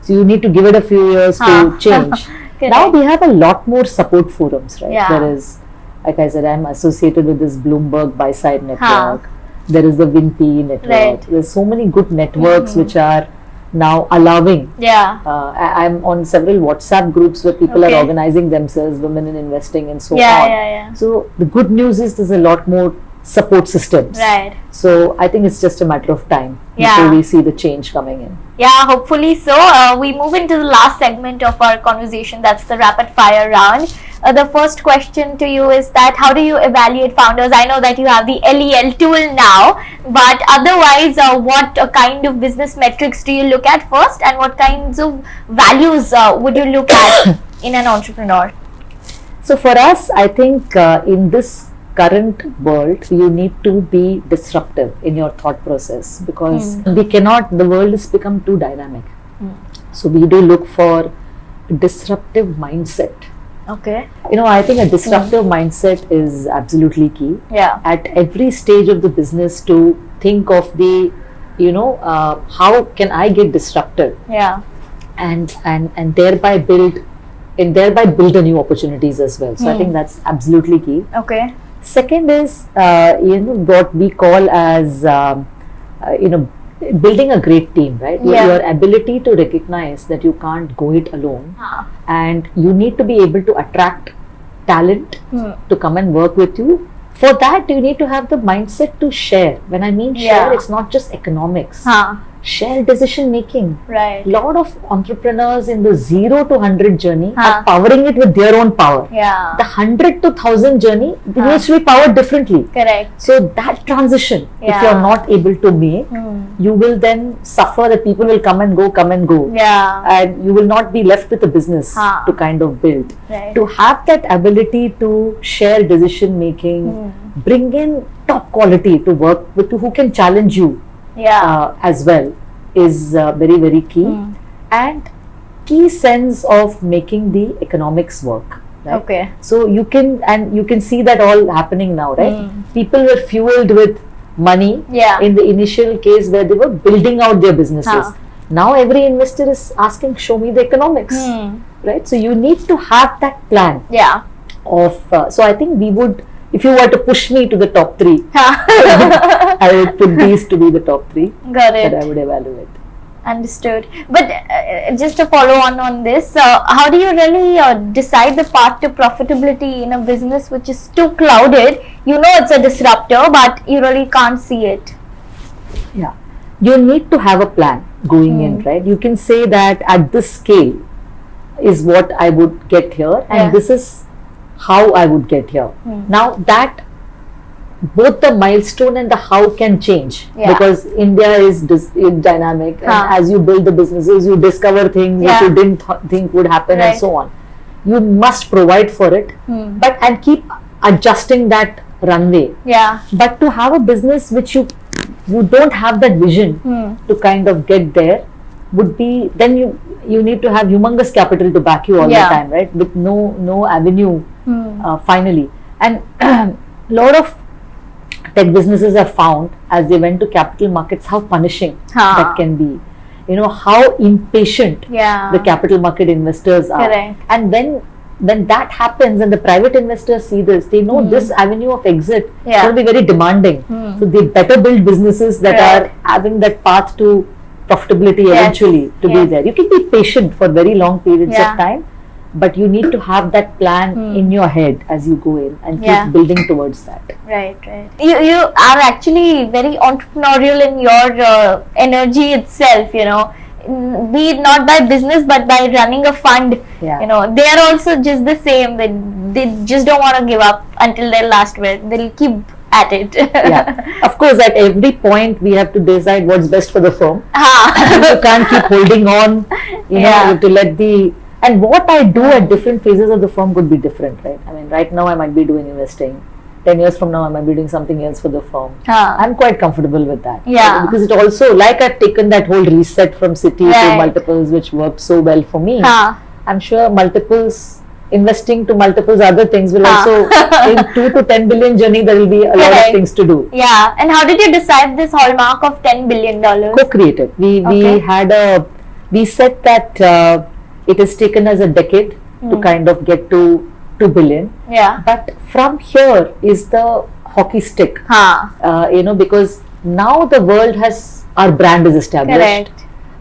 So you need to give it a few years to change. Now we have a lot more support forums, right? There is, like I said, I'm associated with this Bloomberg buy-side network. There is the WinP network. There's so many good networks which are now allowing. I'm on several WhatsApp groups where people are organizing themselves, women in investing and so on. So the good news is there's a lot more support systems. Right. So I think it's just a matter of time before we see the change coming in. Yeah, hopefully so. We move into the last segment of our conversation. That's the rapid fire round. The first question to you is that how do you evaluate founders? I know that you have the LEL tool now, but otherwise, what kind of business metrics do you look at first, and what kinds of values would you look at in an entrepreneur? So for us, I think in this current world, you need to be disruptive in your thought process, because the world has become too dynamic. So we do look for disruptive mindset. Okay. I think a disruptive mindset is absolutely key. Yeah. At every stage of the business, to think of the, how can I get disruptive? Yeah. And thereby build a new opportunities as well. So I think that's absolutely key. Okay. Second is, what we call as, building a great team, right? Your ability to recognize that you can't go it alone, and you need to be able to attract talent to come and work with you. For that, you need to have the mindset to share. When I mean share, it's not just economics. Share decision making. Right. Lot of entrepreneurs in the 0 to 100 journey are powering it with their own power. Yeah. The 100 to 1000 journey needs to be powered differently. Correct. So that transition, if you're not able to make, you will then suffer that people will come and go. Yeah. And you will not be left with a business to kind of build. Right. To have that ability to share decision making, bring in top quality to work with, who can challenge you as well, is very, very key. And key sense of making the economics work. Right? Okay. So you can see that all happening now, right? People were fueled with money in the initial case where they were building out their businesses. Now every investor is asking, show me the economics, right? So you need to have that plan of, so I think we would, if you were to push me to the top 3, I would put these to be the top 3 Got it. that I would evaluate. Understood. But just to follow on this, how do you really decide the path to profitability in a business which is too clouded? You know it's a disruptor, but you really can't see it. Yeah. You need to have a plan going in, right? You can say that at this scale is what I would get here, and this is how I would get here. Now that both the milestone and the how can change, because India is dynamic, and as you build the businesses, you discover things that you didn't think would happen, and so on. You must provide for it, but and keep adjusting that runway. But to have a business which you don't have that vision to kind of get there, would be, then you need to have humongous capital to back you all the time, right? With no avenue finally. And lot of tech businesses have found, as they went to capital markets, how punishing that can be. How impatient the capital market investors are. Correct. And when that happens and the private investors see this, they know this avenue of exit is going to be very demanding. So they better build businesses that are having that path to profitability eventually to be there. You can be patient for very long periods of time, but you need to have that plan in your head as you go in and keep building towards that. Right. You are actually very entrepreneurial in your energy itself, be it not by business but by running a fund. They are also just the same. They just don't want to give up until their last breath. They'll keep at it. Of course, at every point we have to decide what's best for the firm. You can't keep holding on, you have to let the, and what I do at different phases of the firm could be different, right? I mean, right now I might be doing investing. 10 years from now I might be doing something else for the firm. I'm quite comfortable with that. Because it also, like I've taken that whole reset from Citi to multiples, which worked so well for me. I'm sure investing to multiples other things will also, in 2 to 10 billion journey, there will be a lot of things to do. And how did you decide this hallmark of $10 billion? Co-created. We said that it has taken us a decade to kind of get to 2 billion. But from here is the hockey stick. Because now the world has, our brand is established.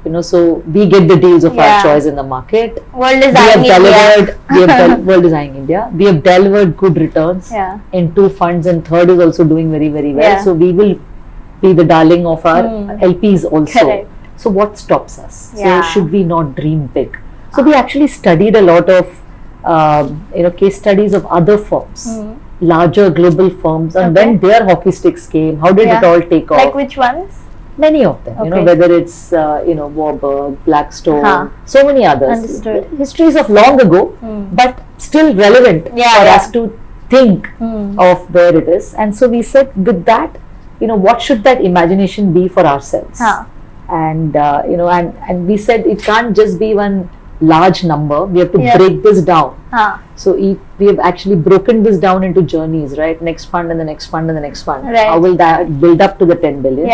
So we get the deals of our choice in the market. World Designing India. World Designing India. We have delivered good returns in 2 funds, and third is also doing very, very well. So we will be the darling of our LPs also. Correct. So what stops us? So should we not dream big? So we actually studied a lot of case studies of other firms, larger global firms, and when their hockey sticks came, how did it all take off? Like which ones? Many of them, whether it's Warburg, Blackstone, so many others. Understood. Histories of long ago, but still relevant for us to think of where it is. And so we said, with that, what should that imagination be for ourselves? And and we said it can't just be one large number. We have to break this down. So we have actually broken this down into journeys, right? Next fund and the next fund and the next fund. Right. How will that build up to the 10 billion?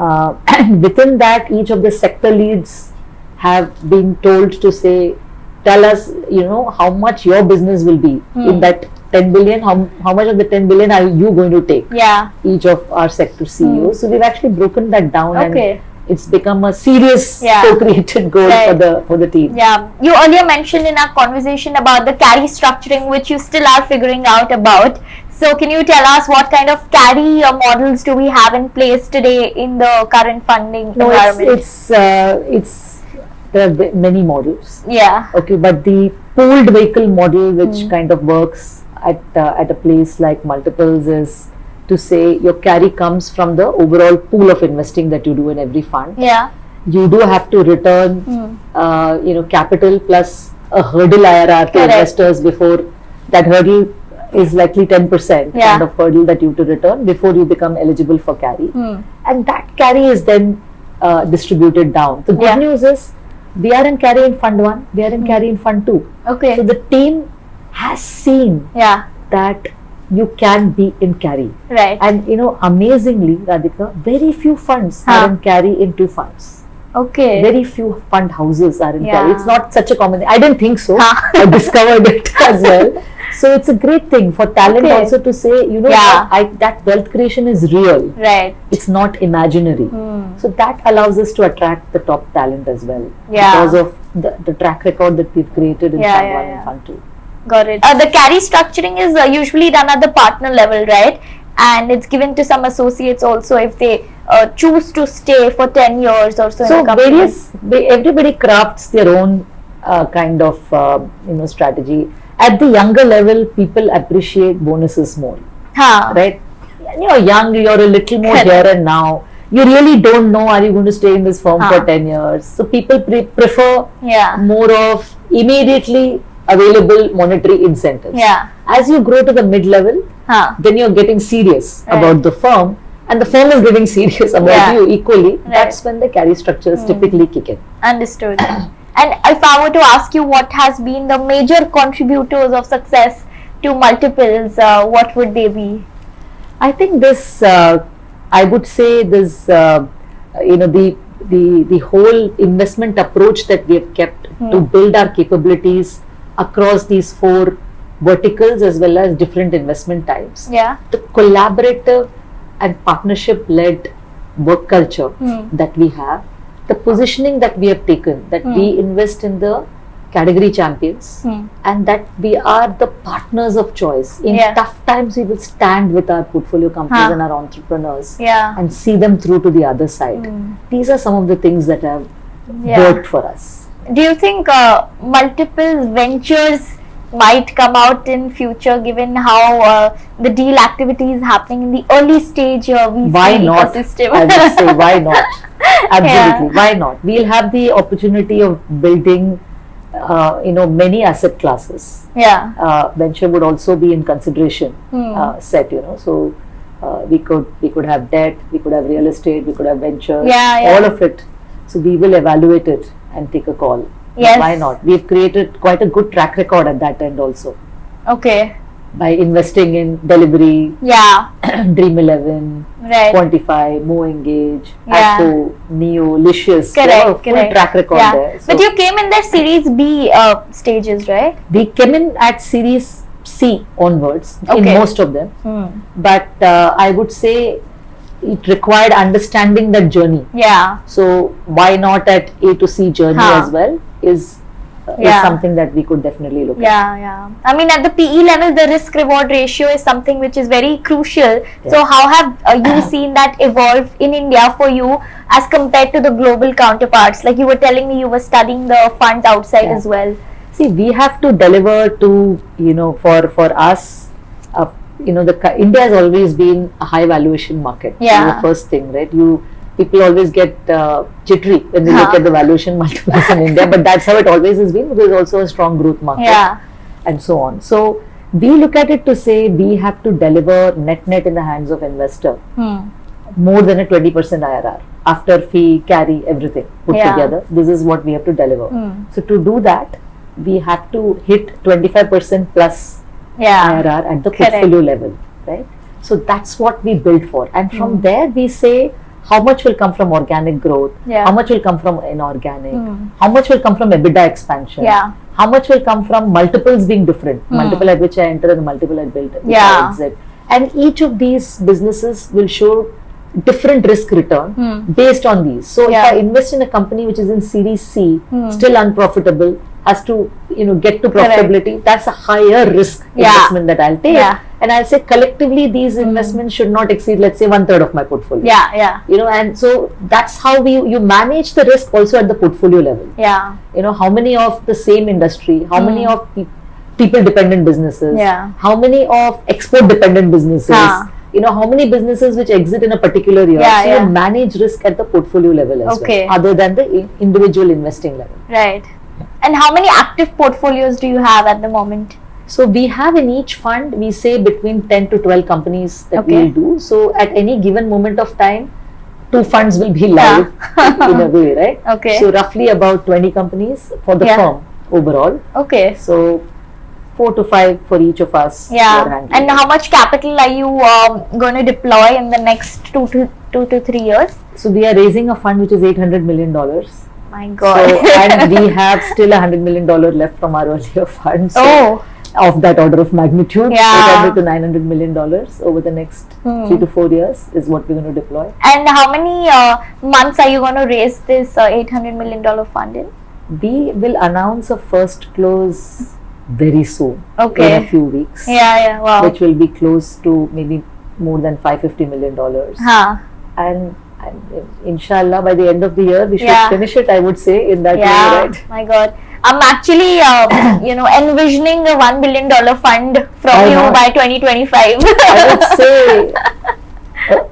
And within that, each of the sector leads have been told to say, tell us, how much your business will be in that 10 billion. How much of the 10 billion are you going to take? Each of our sector CEOs. So we've actually broken that down, and it's become a serious co-created goal for the team. You earlier mentioned in our conversation about the carry structuring, which you still are figuring out about. So can you tell us what kind of carry models do we have in place today in the current funding environment? There are many models. Okay, but the pooled vehicle model, which kind of works at a place like multiples, is to say your carry comes from the overall pool of investing that you do in every fund. You do have to return, capital plus a hurdle IRR to investors before that hurdle is likely 10% kind of hurdle that you have to return before you become eligible for carry. And that carry is then distributed down. The good news is we are in carry in fund 1, we are in carry in fund 2. Okay. So the team has seen that you can be in carry. Right. And amazingly, Radhika, very few funds are in carry in 2 funds. Okay. Very few fund houses are in carry. It's not such a common thing. I didn't think so. I discovered it as well. So it's a great thing for talent also to say, that wealth creation is real. Right. It's not imaginary. So that allows us to attract the top talent as well. Because of the track record that we've created in fund 1 and fund 2. Got it. The carry structuring is usually done at the partner level, right? And it's given to some associates also if they choose to stay for 10 years or so. So everybody crafts their own kind of strategy. At the younger level, people appreciate bonuses more, right? You're young, you're a little more here and now. You really don't know, are you going to stay in this firm for 10 years? So people prefer more of immediately available monetary incentives. As you grow to the mid-level, then you're getting serious about the firm, and the firm is getting serious about you equally. That's when the carry structures typically kick in. Understood. And if I were to ask you what has been the major contributors of success to multiples, what would they be? I think this, I would say this, the whole investment approach that we have kept to build our capabilities across these 4 verticals as well as different investment types. The collaborative and partnership-led work culture that we have, the positioning that we have taken, that we invest in the category champions and that we are the partners of choice. In tough times, we will stand with our portfolio companies and our entrepreneurs and see them through to the other side. These are some of the things that have worked for us. Do you think multiple ventures might come out in future, given how the deal activity is happening in the early stage VC ecosystem? I would say why not? Absolutely, why not? We'll have the opportunity of building many asset classes. Venture would also be in consideration set, so we could have debt, we could have real estate, we could have ventures, all of it. So we will evaluate it and take a call. Why not? We've created quite a good track record at that end also. Okay. By investing in Delivery, Dream11, Quantify, Mo Engage, Appo, Neo, Licious. Correct. Full track record there. So but you came in their Series B stages, right? We came in at Series C onwards in most of them. But I would say it required understanding that journey. Yeah. So why not at A to C journey as well is something that we could definitely look at. Yeah. I mean, at the PE level, the risk reward ratio is something which is very crucial. Yeah. So how have you seen that evolve in India for you as compared to the global counterparts? Like you were telling me you were studying the funds outside as well. See, we have to deliver to, for us, India has always been a high valuation market. Yeah. The first thing, right? People always get jittery when they look at the valuation multiples in India, but that's how it always has been, because it's also a strong growth market and so on. So we look at it to say we have to deliver net in the hands of investor more than a 20% IRR after fee, carry, everything put together. This is what we have to deliver. So to do that, we have to hit 25% plus IRR at the portfolio level, right? So that's what we build for, and from there we say how much will come from organic growth, how much will come from inorganic, how much will come from EBITDA expansion, how much will come from multiples being different, multiple at which I enter and the multiple I build at which I exit, and each of these businesses will show different risk return based on these. So if I invest in a company which is in Series C, still unprofitable, has to get to profitability, that's a higher risk investment that I'll take, and I'll say collectively these investments should not exceed, let's say, 1/3 of my portfolio. And so that's how you manage the risk also at the portfolio level. How many of the same industry, how many of people dependent businesses, how many of export dependent businesses, how many businesses which exit in a particular year. So you manage risk at the portfolio level as well, other than the individual investing level. Right. And how many active portfolios do you have at the moment? So we have in each fund, we say between 10 to 12 companies that we'll do. So at any given moment of time, 2 funds will be live in a way, right? So roughly about 20 companies for the firm overall. So 4 to 5 for each of us. And how much capital are you going to deploy in the next 2 to 3 years? So we are raising a fund which is $800 million. My God. So, and we have still $100 million left from our earlier funds. So of that order of magnitude, $800 to $900 million over the next 3 to 4 years is what we're going to deploy. And how many months are you going to raise this $800 million fund in? We will announce a first close very soon, in a few weeks. Wow. Which will be close to maybe more than $550 million. And inshallah by the end of the year we should finish it, I would say, in that way, right? My God, I'm actually envisioning a $1 billion fund from you by 2025. I would say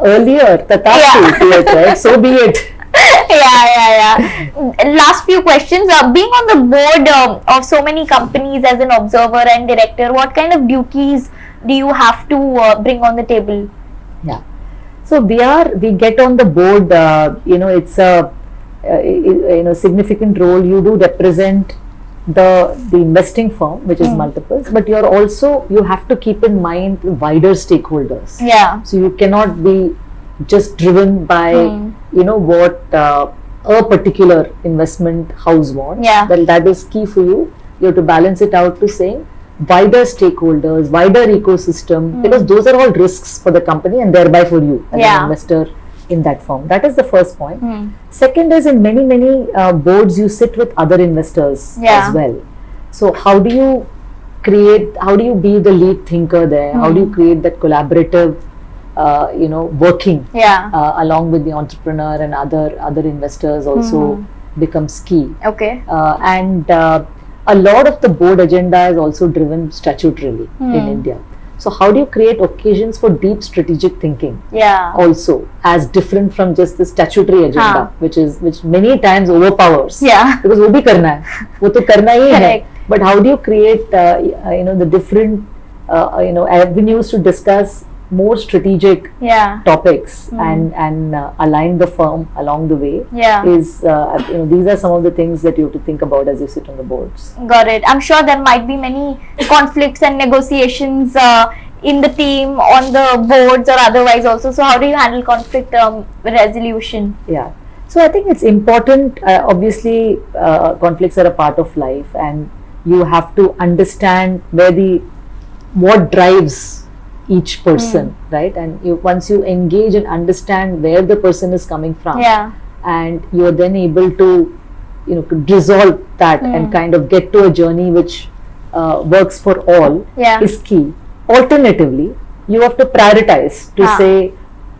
earlier, right? So be it. Last few questions. Being on the board of so many companies as an observer and director, what kind of duties do you have to bring on the table? So we get on the board, it's a significant role. You do represent the investing firm, which is multiples, but you have to keep in mind wider stakeholders. So you cannot be just driven by, what a particular investment house wants. That is key for you. You have to balance it out to saying wider stakeholders, wider ecosystem, because those are all risks for the company and thereby for you as an investor in that firm. That is the first point. Second is, in many boards you sit with other investors as well. So how do you be the lead thinker there? How do you create that collaborative working along with the entrepreneur and other investors also becomes key. And a lot of the board agenda is also driven statutorily in India. So how do you create occasions for deep strategic thinking? Also, as different from just the statutory agenda, which many times overpowers. Because wo bhi karna hai, wo to karna hi hai. But how do you create the different avenues to discuss more strategic topics and align the firm along the way is these are some of the things that you have to think about as you sit on the boards. Got it. I'm sure there might be many conflicts and negotiations in the team, on the boards or otherwise also. So how do you handle conflict resolution? So I think it's important, obviously conflicts are a part of life, and you have to understand what drives each person, right? And once you engage and understand where the person is coming from, and you're then able to, to resolve that and kind of get to a journey which works for all is key. Alternatively, you have to prioritize to say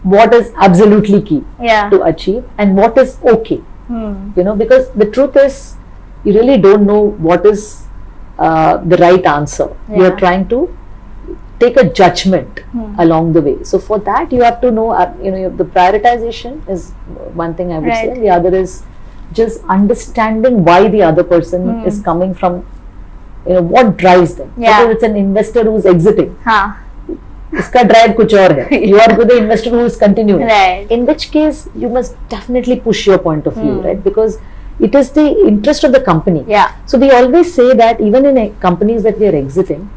what is absolutely key to achieve and what is okay. Because the truth is, you really don't know what is the right answer. You're trying to take a judgment along the way. So for that, you have to know, the prioritization is one thing I would say. And the other is just understanding why the other person is coming from, what drives them. Because it's an investor who's exiting. Iska drive kuch aur hai. You are with the investor who is continuing. In which case, you must definitely push your point of view, right? Because it is the interest of the company. So we always say that even in companies that we are exiting,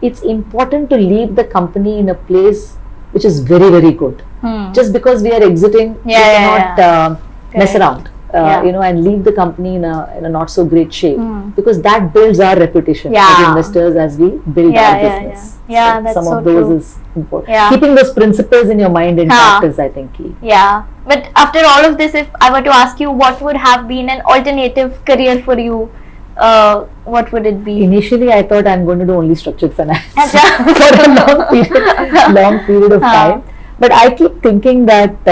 it's important to leave the company in a place which is very, very good. Just because we are exiting, we cannot mess around, and leave the company in a not so great shape, because that builds our reputation as investors as we build our business. So that's some so of those true. is important. Keeping those principles in your mind intact is, I think, key. But after all of this, if I were to ask you what would have been an alternative career for you, what would it be? Initially, I thought I'm going to do only structured finance for a long period of time. But I keep thinking that,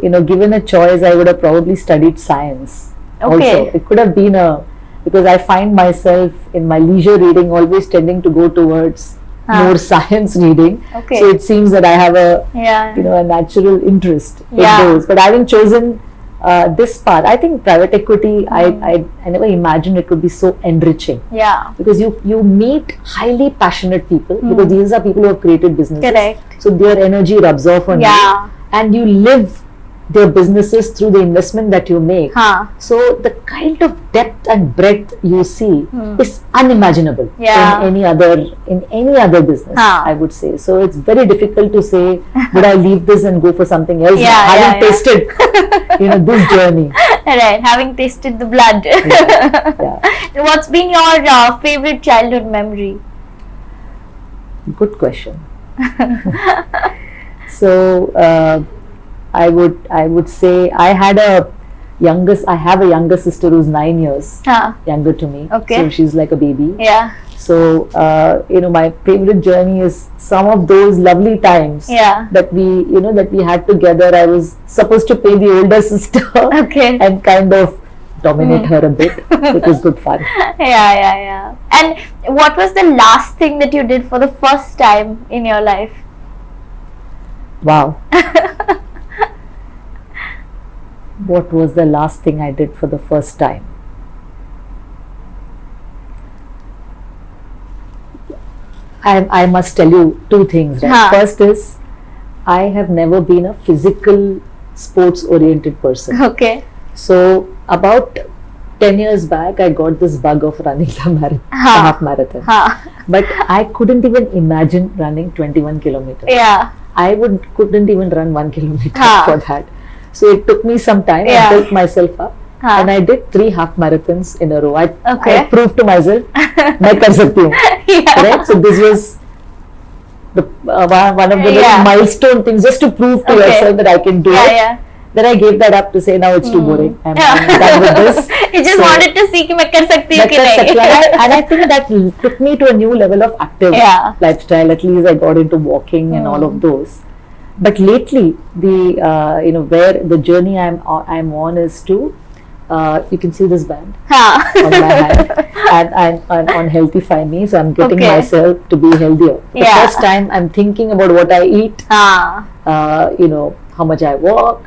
given a choice, I would have probably studied science. Also, it could have been because I find myself in my leisure reading always tending to go towards more science reading. So it seems that I have a natural interest in those. But having chosen this path, I think private equity, I never imagined it would be so enriching. Because you meet highly passionate people, because these are people who have created businesses. So their energy rubs off on you, and you live their businesses through the investment that you make. So the kind of depth and breadth you see is unimaginable in any other business, I would say. So it's very difficult to say, would I leave this and go for something else? Having tasted this journey. Having tasted the blood. What's been your favorite childhood mememory? Good question. So I would say I have a younger sister who's 9 years younger to me. So she's like a baby. So my favorite journey is some of those lovely times that we had together. I was supposed to play the older sister and kind of dominate her a bit. It was good fun. And what was the last thing that you did for the first time in your life? Wow. What was the last thing I did for the first time? I must tell you two things. Right? First is, I have never been a physical sports oriented person. So about 10 years back, I got this bug of running the half marathon. But I couldn't even imagine running 21 kilometers. I couldn't even run 1 kilometer for that. So it took me some time. I built myself up, and I did 3 half marathons in a row. I proved to myself, मैं कर सकती हूँ. Right? So this was one of the milestone things, just to prove to yourself that I can do it. Then I gave that up to say, now it's too boring. I'm done with this. You just wanted to see कि मैं कर सकती हूँ कि नहीं. And I think that took me to a new level of active lifestyle. At least I got into walking and all of those. But lately, where the journey I'm on is to, you can see this band on my hand, and on Healthify Me. So I'm getting myself to be healthier. The first time I'm thinking about what I eat, how much I walk,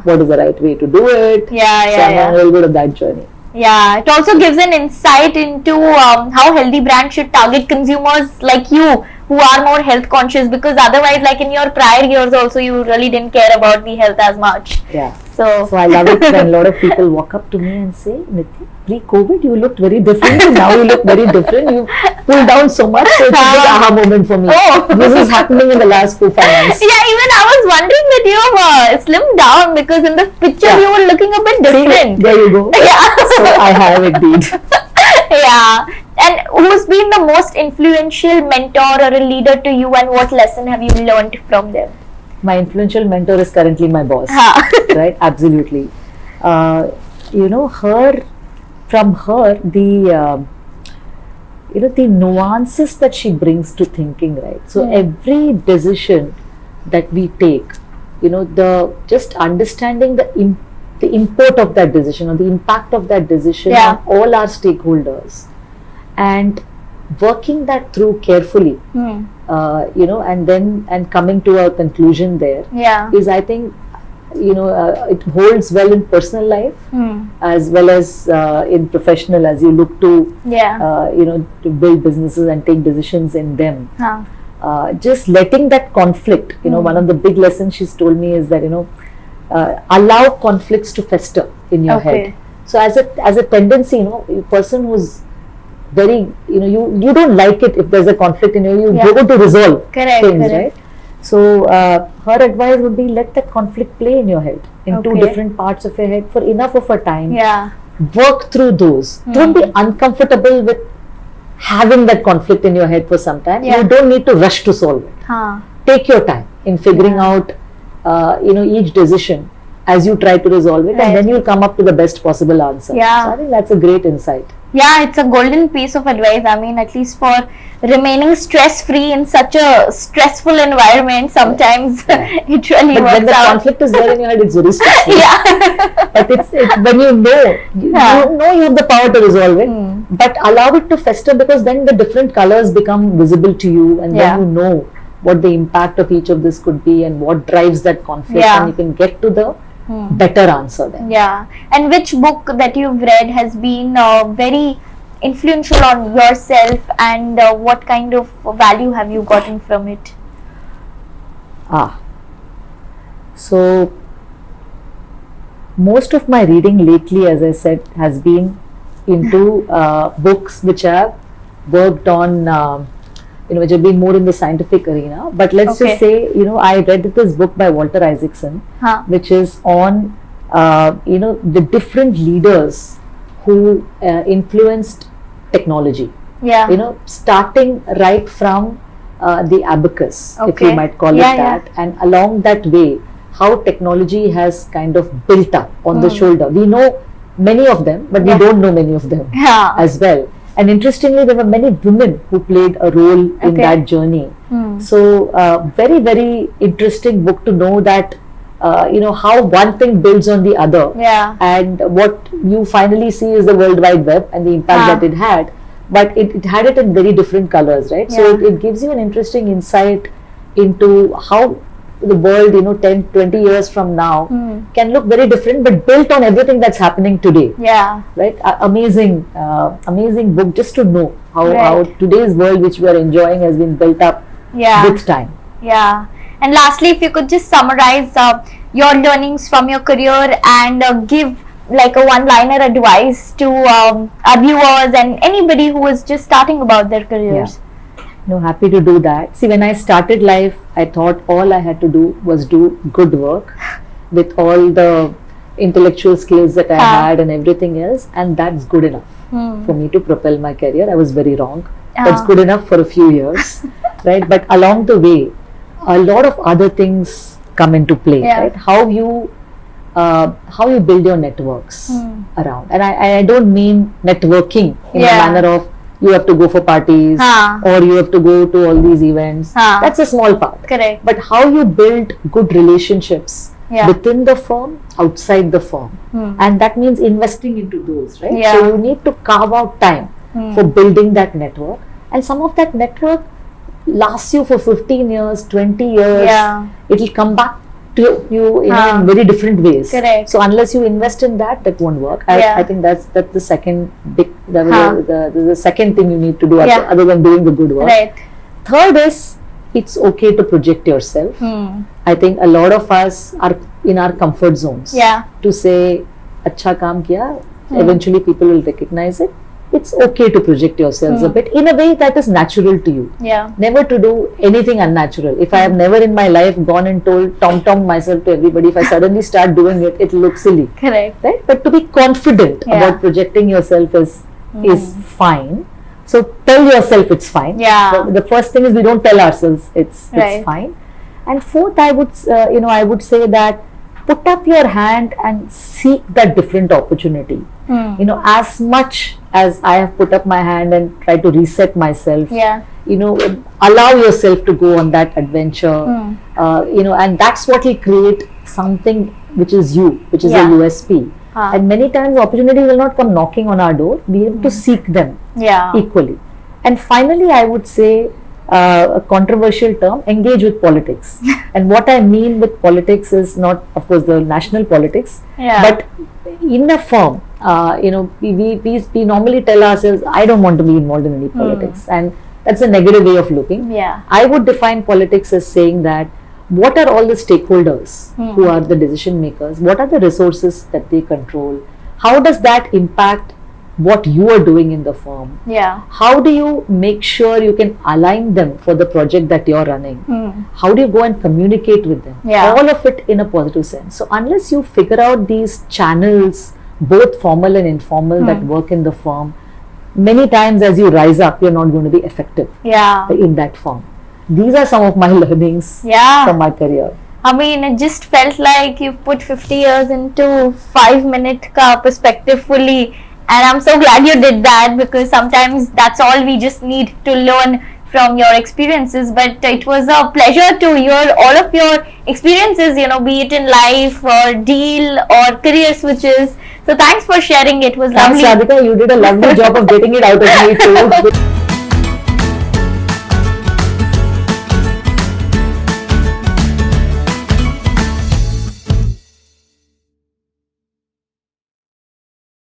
what is the right way to do it. So I'm on a little bit of that journey. It also gives an insight into how healthy brands should target consumers like you, who are more health conscious, because otherwise, like in your prior years also, you really didn't care about the health as much. So I love it when a lot of people walk up to me and say, Nithya, pre-COVID you looked very different, and now you look very different. You pulled down so much. So it's a big aha moment for me. This is happening in the last 4-5 months. Even I was wondering that you have slimmed down, because in the picture you were looking a bit different. See, there you go. So I have indeed. And who's been the most influential mentor or a leader to you, and what lesson have you learned from them? My influential mentor is currently my boss. Right? Absolutely. From her, the nuances that she brings to thinking, right? So every decision that we take, the just understanding the import of that decision or the impact of that decision on all our stakeholders, and working that through carefully, and coming to a conclusion there is, I think, it holds well in personal life as well as in professional, as you look to to build businesses and take decisions in them. Just letting that conflict, one of the big lessons she's told me is that allow conflicts to fester in your head. So as a tendency, a person who's very, you don't like it if there's a conflict in you go to resolve things, right? So her advice would be, let that conflict play in your head, in two different parts of your head for enough of a time. Work through those. Don't be uncomfortable with having that conflict in your head for some time. You don't need to rush to solve it. Take your time in figuring out each decision as you try to resolve it, and then you'll come up to the best possible answer. So I think that's a great insight. Yeah, it's a golden piece of advice. I mean, at least for remaining stress-free in such a stressful environment, sometimes it really works out. But when the conflict is there in your head, it's very stressful. But it's when you know you have the power to resolve it, but allow it to fester, because then the different colors become visible to you, and then you know what the impact of each of this could be and what drives that conflict, and you can get to the better answer then. And which book that you've read has been very influential on yourself, and what kind of value have you gotten from it? So most of my reading lately, as I said, has been into books which have worked on which have been more in the scientific arena. But let's just say, I read this book by Walter Isaacson, which is on, the different leaders who influenced technology. Starting right from the abacus, if you might call it that, and along that way, how technology has kind of built up on the shoulder. We know many of them, but we don't know many of them as well. And interestingly, there were many women who played a role in that journey. So, very, very interesting book to know that, how one thing builds on the other. And what you finally see is the World Wide Web and the impact that it had. But it had it in very different colors, right? So, it gives you an interesting insight into how the world, 10, 20 years from now can look very different, but built on everything that's happening today. Right? Amazing book, just to know how today's world, which we are enjoying, has been built up with time. And lastly, if you could just summarize your learnings from your career and give like a one-liner advice to our viewers and anybody who is just starting about their careers. Happy to do that. See, when I started life, I thought all I had to do was do good work with all the intellectual skills that I had and everything else, and that's good enough for me to propel my career. I was very wrong. That's good enough for a few years, right? But along the way, a lot of other things come into play, right? How you build your networks around, and I don't mean networking in the manner of you have to go for parties or you have to go to all these events. That's a small part. Correct. But how you build good relationships within the firm, outside the firm, and that means investing into those, right? So you need to carve out time for building that network, and some of that network lasts you for 15 years, 20 years. It will come back to you in very different ways. Correct. So unless you invest in that won't work. I think that's the second big, the second thing you need to do other than doing the good work. Third is, it's okay to project yourself. I think a lot of us are in our comfort zones to say, "Acha kaam kiya." Eventually people will recognize it. It's okay to project yourselves a bit in a way that is natural to you. Never to do anything unnatural. If I have never in my life gone and told tom myself to everybody, if I suddenly start doing it, it'll look silly. Correct. Right? But to be confident about projecting yourself is fine. So tell yourself it's fine. Yeah. The first thing is we don't tell ourselves it's fine. And fourth, I would say that put up your hand and seek that different opportunity. As much as I have put up my hand and tried to reset myself, allow yourself to go on that adventure, and that's what will create something which is you, which is a USP. And many times opportunity will not come knocking on our door. We have to seek them equally. And finally, I would say a controversial term, engage with politics. And what I mean with politics is not, of course, the national politics, but in a firm, we normally tell ourselves, I don't want to be involved in any politics. And that's a negative way of looking. I would define politics as saying that what are all the stakeholders who are the decision makers? What are the resources that they control? How does that impact what you are doing in the firm? How do you make sure you can align them for the project that you're running? How do you go and communicate with them? All of it in a positive sense. So unless you figure out these channels, both formal and informal, that work in the firm, many times as you rise up, you're not going to be effective in that firm. These are some of my learnings from my career. I mean, it just felt like you put 50 years into 5-minute perspective fully. And I'm so glad you did that, because sometimes that's all we just need to learn from your experiences. But it was a pleasure to hear all of your experiences, be it in life or deal or career switches. So thanks for sharing. It was lovely. Thanks, Radhika. You did a lovely job of getting it out of me too.